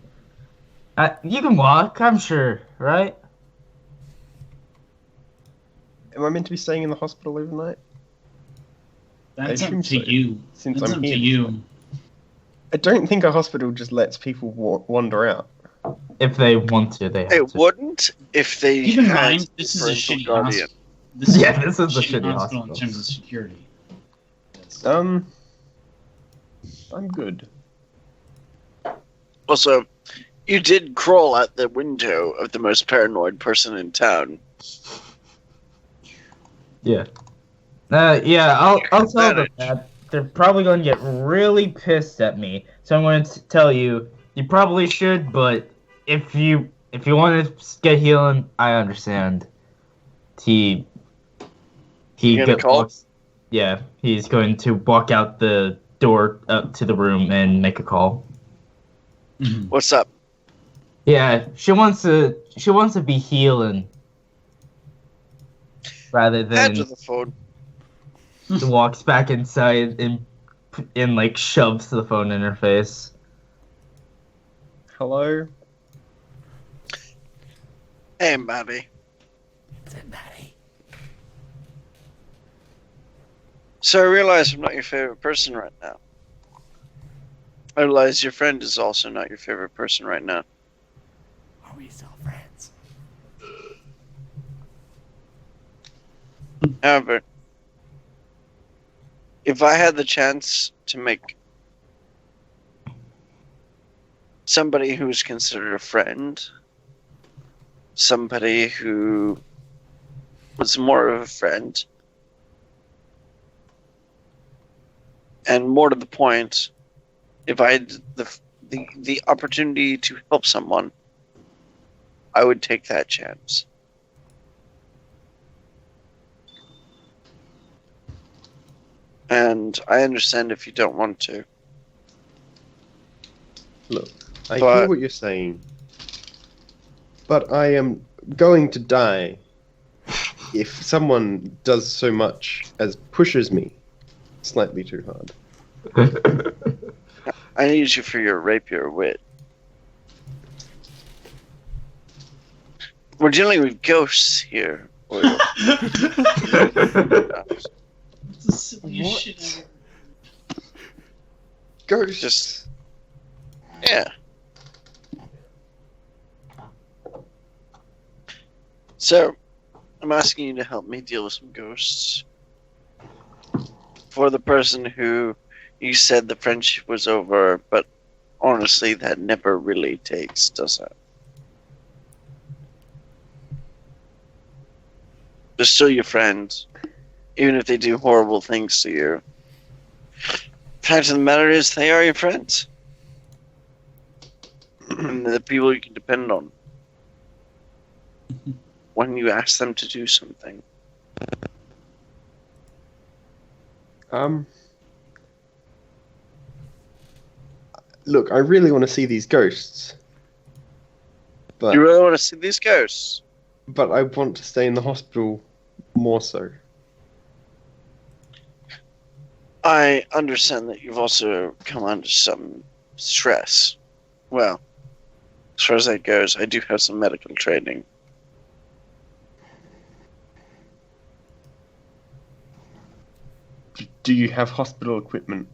you can walk, I'm sure, right? Am I meant to be staying in the hospital overnight? That's I up assume to so, you. since That's I'm up here. to you. I don't think a hospital just lets people wander out. If they want to, they have it to. wouldn't if they Keep in had mind, this is a parental shitty guardian. hospital. Yeah, this is a shitty hospital in hospital. terms of security. Yes. I'm good. Also, you did crawl out the window of the most paranoid person in town. Yeah. Yeah, I'll tell them Advantage. that. They're probably going to get really pissed at me. So I'm going to tell you, you probably should, but if you want to get healing, I understand. He gonna call? walks. Yeah, he's going to walk out the door up to the room and make a call. Mhm. What's up? Yeah, she wants to be healing rather than Answer the phone. walks back inside and like shoves the phone in her face. Hello? Hey, Maddie. Is it Maddie? So I realize I'm not your favorite person right now. I realize your friend is also not your favorite person right now. Are we still friends? However, if I had the chance to make somebody who's considered a friend, somebody who was more of a friend, and more to the point, if I had the opportunity to help someone, I would take that chance. And I understand if you don't want to. Look, I But- hear what you're saying, but I am going to die if someone does so much as pushes me slightly too hard. I need you for your rapier wit. We're dealing with ghosts here. Oil. It's the silliest What? shit ever. Ghosts. Just- Yeah. So, I'm asking you to help me deal with some ghosts. For the person who you said the friendship was over, but honestly, that never really takes, does it? They're still your friends, even if they do horrible things to you. Fact of the matter is, they are your friends. And they're the people you can depend on when you ask them to do something. Look, I really want to see these ghosts, but You really want to see these ghosts? I want to stay in the hospital more so. I understand that you've also come under some stress. Well, as far as that goes, I do have some medical training. Do you have hospital equipment?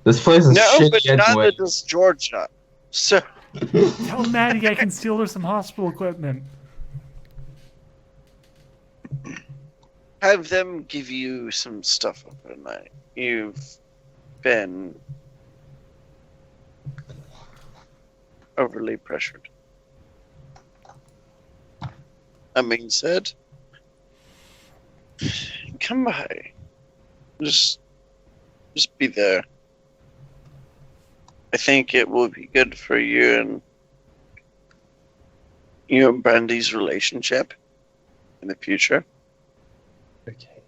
This place is No, but shitty neither anyway. does Georgia. So, Tell Maddie I can steal her some hospital equipment. have them give you some stuff overnight. You've been overly pressured. That being said, come by. Just be there. I think it will be good for you and Brandy's relationship in the future. Okay.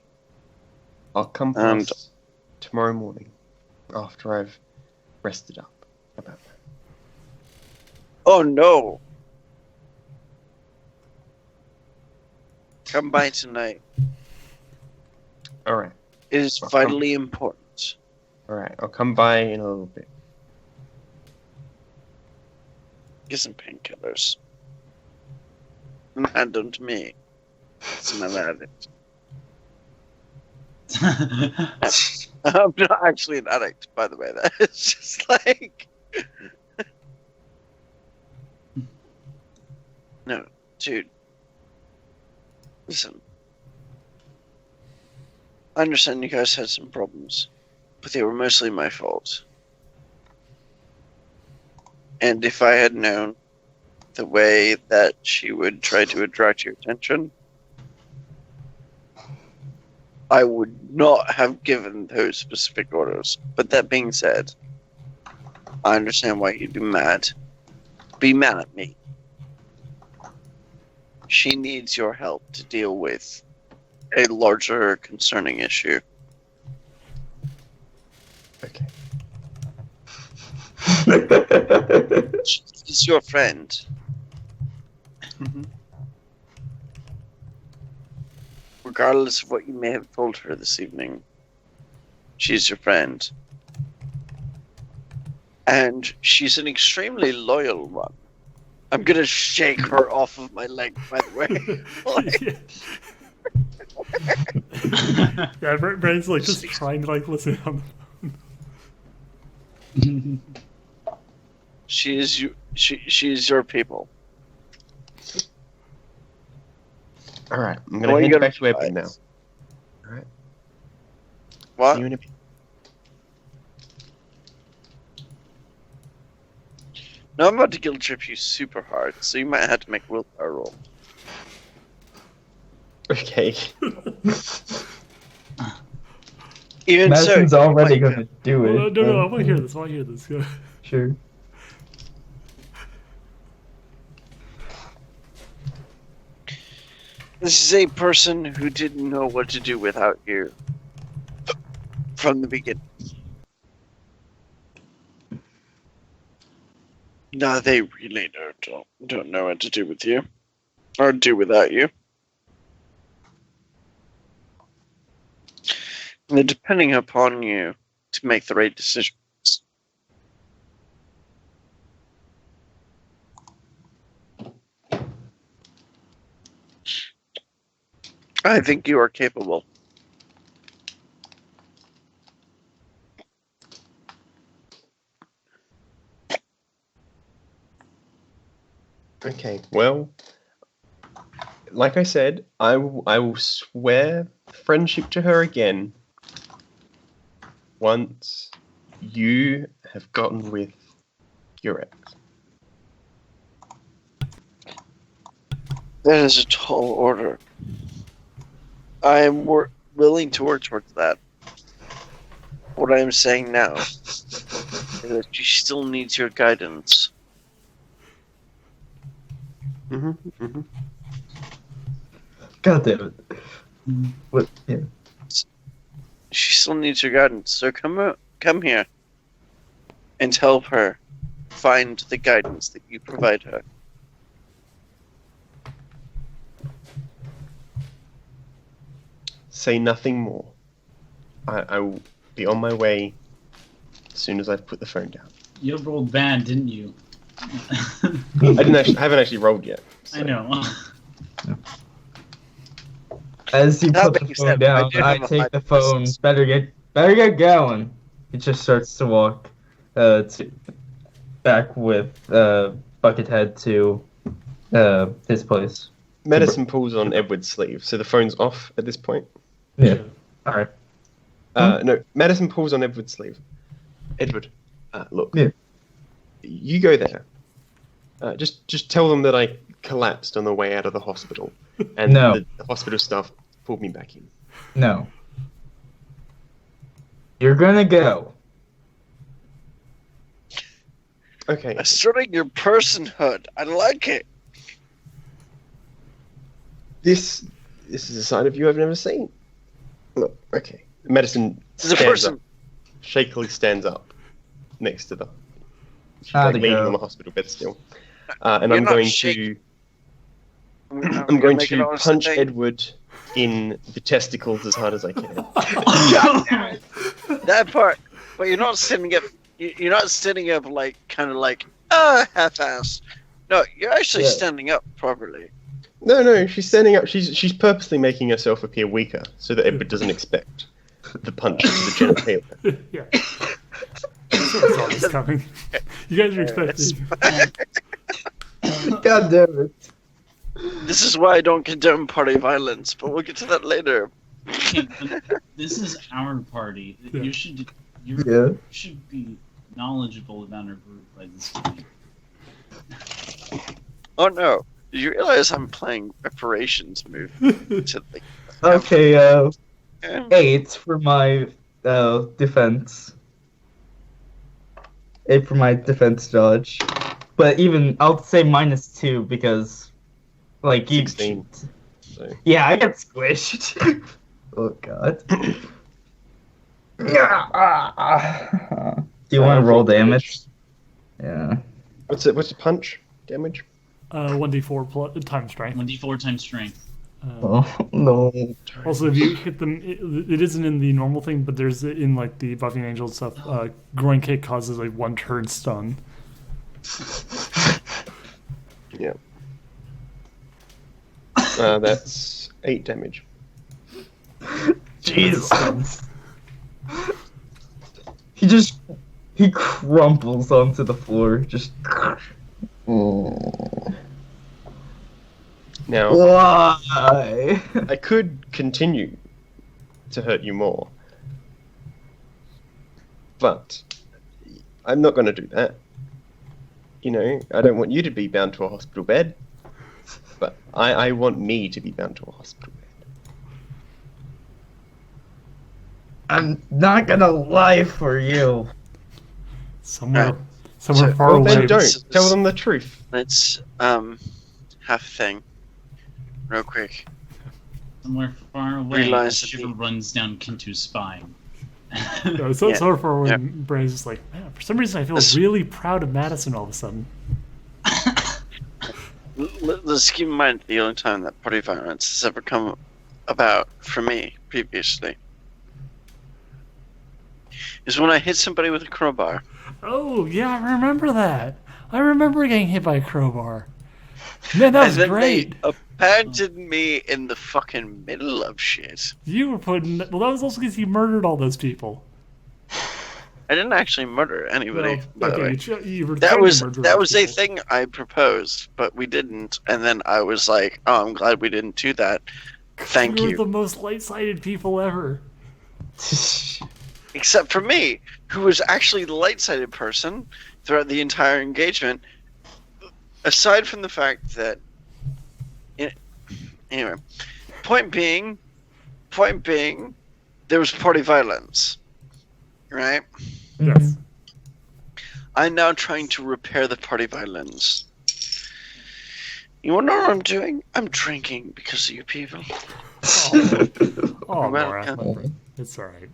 I'll come And- past tomorrow morning after I've rested up about that. Oh no! Come by tonight. All right. It is Well, come- vitally important. All right. I'll come by in a little bit. Get some painkillers. And hand them to me. It's my addict. I'm not actually an addict, by the way. That is just like... No, dude. Listen. I understand you guys had some problems, but they were mostly my fault. And if I had known the way that she would try to attract your attention, I would not have given those specific orders. But that being said, I understand why you'd be mad. Be mad at me. She needs your help to deal with a larger concerning issue. Okay. She's your friend. Mhm. Regardless of what you may have told her this evening, she's your friend. And she's an extremely loyal one. I'm gonna shake her off of my leg, by the way. Yeah, Brain's like just trying to like listen on the phone. She is you. She is your people. All right, I'm Why gonna you hand gotta back to Edward now. fight? All right. What? See you in a bit. No, I'm about to guilt trip you super hard, so you might have to make a willpower roll. Okay. Even Madison's so, already you might gonna do Oh, it. no, I want to hear this. I want to hear this. Go. Sure. This is a person who didn't know what to do without you from the beginning. No, they really don't know what to do with you or do without you. And they're depending upon you to make the right decisions. I think you are capable. Okay. Well, like I said, I will swear friendship to her again once you have gotten with your ex. That is a tall order. I am willing to work towards that. What I am saying now is that she still needs your guidance. God damn it. What? Yeah. She still needs your guidance. So come here and help her find the guidance that you provide her. Say nothing more. I will be on my way as soon as I've put the phone down. You rolled bad, didn't you? I haven't actually rolled yet. So. I know. As you That put the being phone said, down, I do I have a take the hypothesis. phone. Better get going. He just starts to walk, back with Buckethead to his place. Medicine pulls on Edward's sleeve, so the phone's off at this point. Yeah. All right. No, Madison pulls on Edward's sleeve. Edward, look. Yeah. You go there. Just tell them that I collapsed on the way out of the hospital, and No. the hospital staff pulled me back in. No. You're gonna go. Okay. Asserting your personhood. I like it. This is a side of you I've never seen. Look, okay. Medicine This is a stands person. up, shakily stands up next to the. She's Ah, like the leaning girl. on the hospital bed still, and You're I'm not going shaking. I'm going to punch Edward in the testicles as hard as I can. That part, but you're not standing up. You're not standing up like kind of like half-assed. No, you're actually Yeah. standing up properly. No, she's standing up. She's purposely making herself appear weaker so that Edward doesn't expect the punch to the genitalia. Yeah. I saw this coming. You guys are expecting. God damn it. This is why I don't condone party violence, but we'll get to that later. Okay, but this is our party. Yeah. You should be knowledgeable about our group by this point. Oh no! Did you realize I'm playing reparations move? To the, Okay, Yeah. 8 for my defense. 8 for my defense dodge. But even, I'll say -2 because, like, you... 16. So. Yeah, I get squished. Oh, God. Do you want to roll damage? Yeah. What's the punch damage? 1d4 times strength. 1d4 times strength. Oh, no. Also, if you hit them, it isn't in the normal thing, but there's in like the Buffy and Angel stuff. Groin kick causes like 1 turn stun. Yeah. That's 8 damage. Jesus. He just He crumples onto the floor, just. Now, Why? I could continue to hurt you more, but I'm not going to do that. You know, I don't want you to be bound to a hospital bed, but I want me to be bound to a hospital bed. I'm not gonna lie for you. Somewhere So- far Well, away. then don't. Tell them the truth. Let's have a thing, real quick. Somewhere far away, Realize a that shiver runs down Kintu's spine. No, so Yeah. far away. Yeah. Brandon's just like, man, for some reason I feel This- really proud of Madison all of a sudden. Let's keep in mind the only time that party violence has ever come about for me previously is when I hit somebody with a crowbar. Oh, yeah, I remember that. I remember getting hit by a crowbar. Man, that was and then great. they abandoned me in the fucking middle of shit. You were putting... Well, that was also because you murdered all those people. I didn't actually murder anybody, by the way. You were That trying was to murder that those was a people. thing I proposed, but we didn't. And then I was like, "Oh, I'm glad we didn't do that. Thank You you." were the most light-sided people ever. Except for me, who was actually the light-sided person throughout the entire engagement. Aside from the fact that, anyway, point being, there was party violence, right? Yes. I'm now trying to repair the party violence. You wanna know what I'm doing? I'm drinking because of you people. Oh, Well, Laura. yeah. It's alright.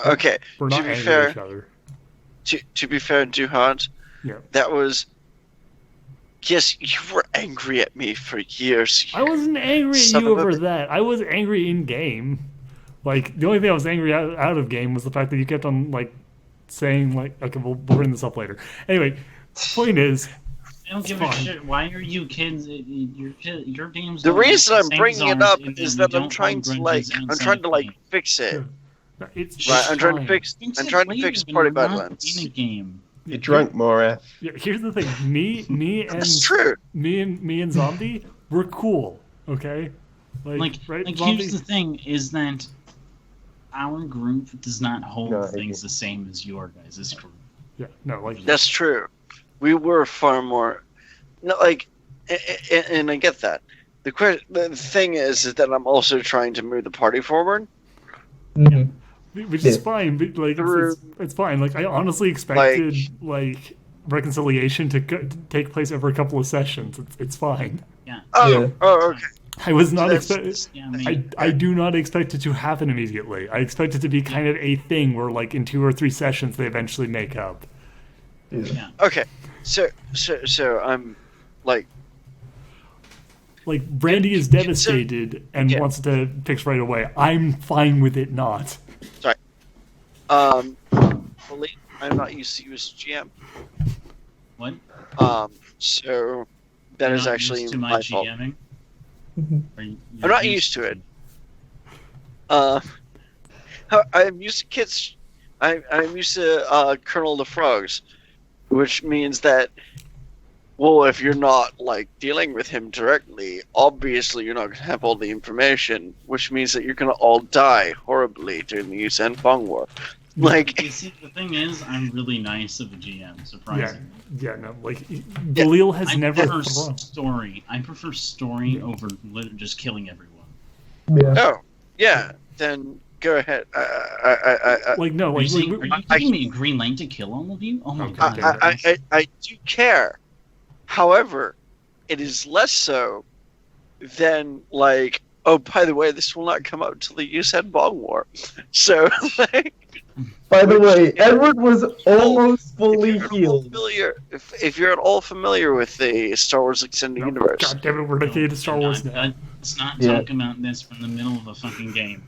Okay, We're to not be angry fair, at each other. to be fair, Duhad, Yeah. that was. Yes, you were angry at me for years. I wasn't angry at Son you of a over bitch. that. I was angry in game. Like, the only thing I was angry out of game was the fact that you kept on, like, saying, like, okay, we'll bring this up later. Anyway, point is, I don't give Fine. a shit. Why are you kids? Your games. The don't reason look I'm the same bringing as it ours, up and is you that I'm don't trying hold to grudges I'm outside trying to of like game. fix it. it's Right, I'm trying to fine. fix. Fix I'm it trying to later fix when party we're not violence. in a game. You're drunk, Moraf. Yeah, here's the thing. Me That's and true. me and Zombie, we're cool. Okay, Like right, here's Zombie? the thing: is that our group does not hold No, I things agree. the same as your guys' group. Yeah, no, like That's true. We were far more. No, like, and I get that. The thing is that I'm also trying to move the party forward. Mhm. which is Yeah. fine. But like, Through- it's fine. Like, I honestly expected like reconciliation to take place over a couple of sessions. It's fine. Yeah. Oh, Yeah. oh, okay. I was not That's- expecting. Yeah. I mean, I do not expect it to happen immediately. I expect it to be kind of a thing where, like, in 2 or 3 sessions, they eventually make up. Yeah. Okay. So I'm like, Like, Brandy is devastated and Yeah. wants to fix right away. I'm fine with it not. believe I'm not used to you as GM. what? So that You're is not actually used to my fault. GMing. Mhm. Or you're I'm not used to it. I'm used to kids. I'm used to Colonel the Frogs, which means that, well, if you're not like dealing with him directly, obviously you're not going to have all the information, which means that you're going to all die horribly during the Yusen Bong War. Like, You see, the thing is, I'm really nice of a GM, surprisingly. Yeah, no, like, Galil has I never prefer thrown. story. I prefer story over just killing everyone. Yeah. oh, yeah, then go ahead. Like, no, Are you, like, saying, we- are you giving me a green light to kill all of you? Oh my Okay. god. I do care. However, it is less so than like, oh, by the way, this will not come out until the Yusen Bong War. So, like, By the way, Edward was almost fully if you're at all healed. familiar, if you're at all familiar with the Star Wars Extended no, Universe, God damn it, we're dedicated to Star Wars now. Let's not Yeah. talk about this from the middle of a fucking game.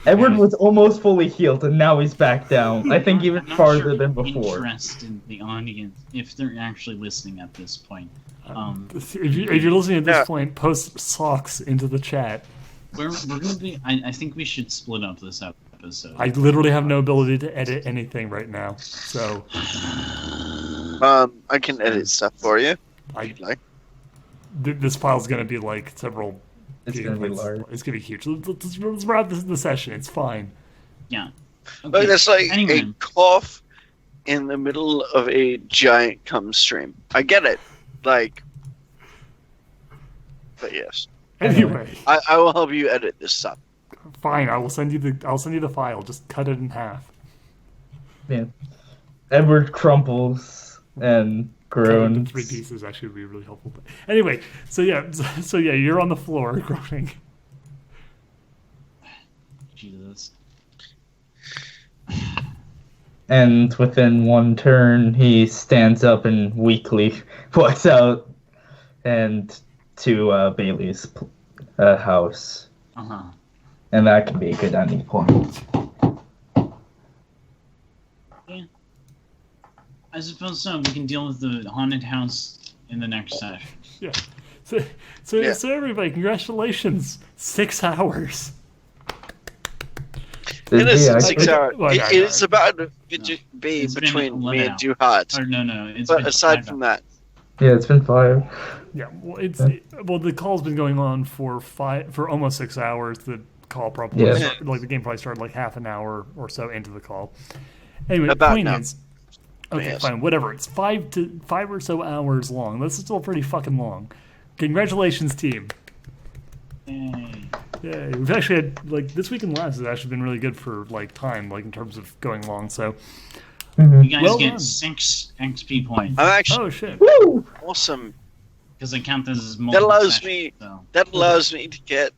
Edward was almost fully healed, and now he's back down. I think even I'm not farther sure than how before. interested the audience, if they're actually listening at this point. If you're listening at this Yeah. point, post socks into the chat. We're gonna be. I think we should split up this episode. episode. I literally have no ability to edit anything right now, so I can edit stuff for you. Like. This file's gonna be like several. It's gonna be large. It's gonna be huge. Let's wrap the session. It's fine. Yeah. Look, Okay. that's like Anyway. a cough in the middle of a giant cum stream. I get it. Like, but yes. Anyway, I will help you edit this stuff. fine. I'll send you the file. Just cut it in half. Yeah. Edward crumples and Cut it into groans. 3 pieces actually would be really helpful. But anyway, so yeah, you're on the floor groaning. Jesus. And within one turn, he stands up and weakly walks out and to Bailey's house. Uh-huh. And that can be a good ending point. I suppose so. We can deal with the haunted house in the next session. Yeah. So everybody, congratulations! 6 hours. It is Yeah, 6 hours. Well, It no, is about to be It's been between 11 me and hours. Duhad. Or no, it's But been aside 5 from that, Yeah, it's been 5. Yeah. Well, the call's been going on for almost 6 hours. The call probably Yeah. the game probably started like half an hour or so into the call. Anyway, About the point now. is, okay, Yes. fine, whatever. It's 5 or so hours long. This is still pretty fucking long. Congratulations, team. Yay. Yeah, we've actually had like this week in labs has actually been really good for like time, like in terms of going long. So, You guys Well get done. 6 XP points. I'm actually oh shit. Woo! awesome. Because I count this as That multiple allows sessions, me. so. That allows me to get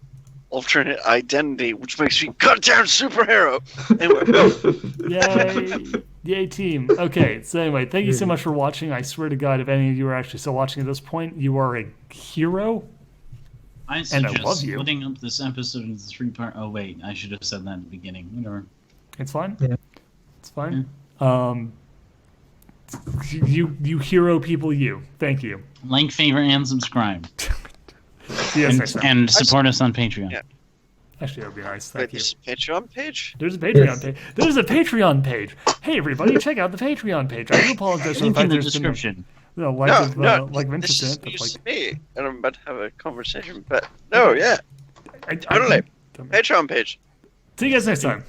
alternate identity, which makes me goddamn superhero. Anyway, Yay, team. Okay, so anyway, thank you so much for watching. I swear to God, if any of you are actually still watching at this point, you are a hero. I And I suggest love you. splitting up this episode into 3-part. Oh wait, I should have said that at the beginning. Whatever. It's fine. Yeah. It's fine. You hero people, you. Thank you. Like, favorite, and subscribe. Yes, next time. And support us on Patreon. Yeah. Actually, that would be nice. wait, Thank you. this Patreon page? There's a Patreon Yes. page. There's a Patreon page. Hey, everybody, check out the Patreon page. I do apologize for the Link fact in the there's been description. no No, of this interest in is it, but news like to me, and I'm about to have a conversation. But no, yeah, I totally. Patreon page. See you guys next time.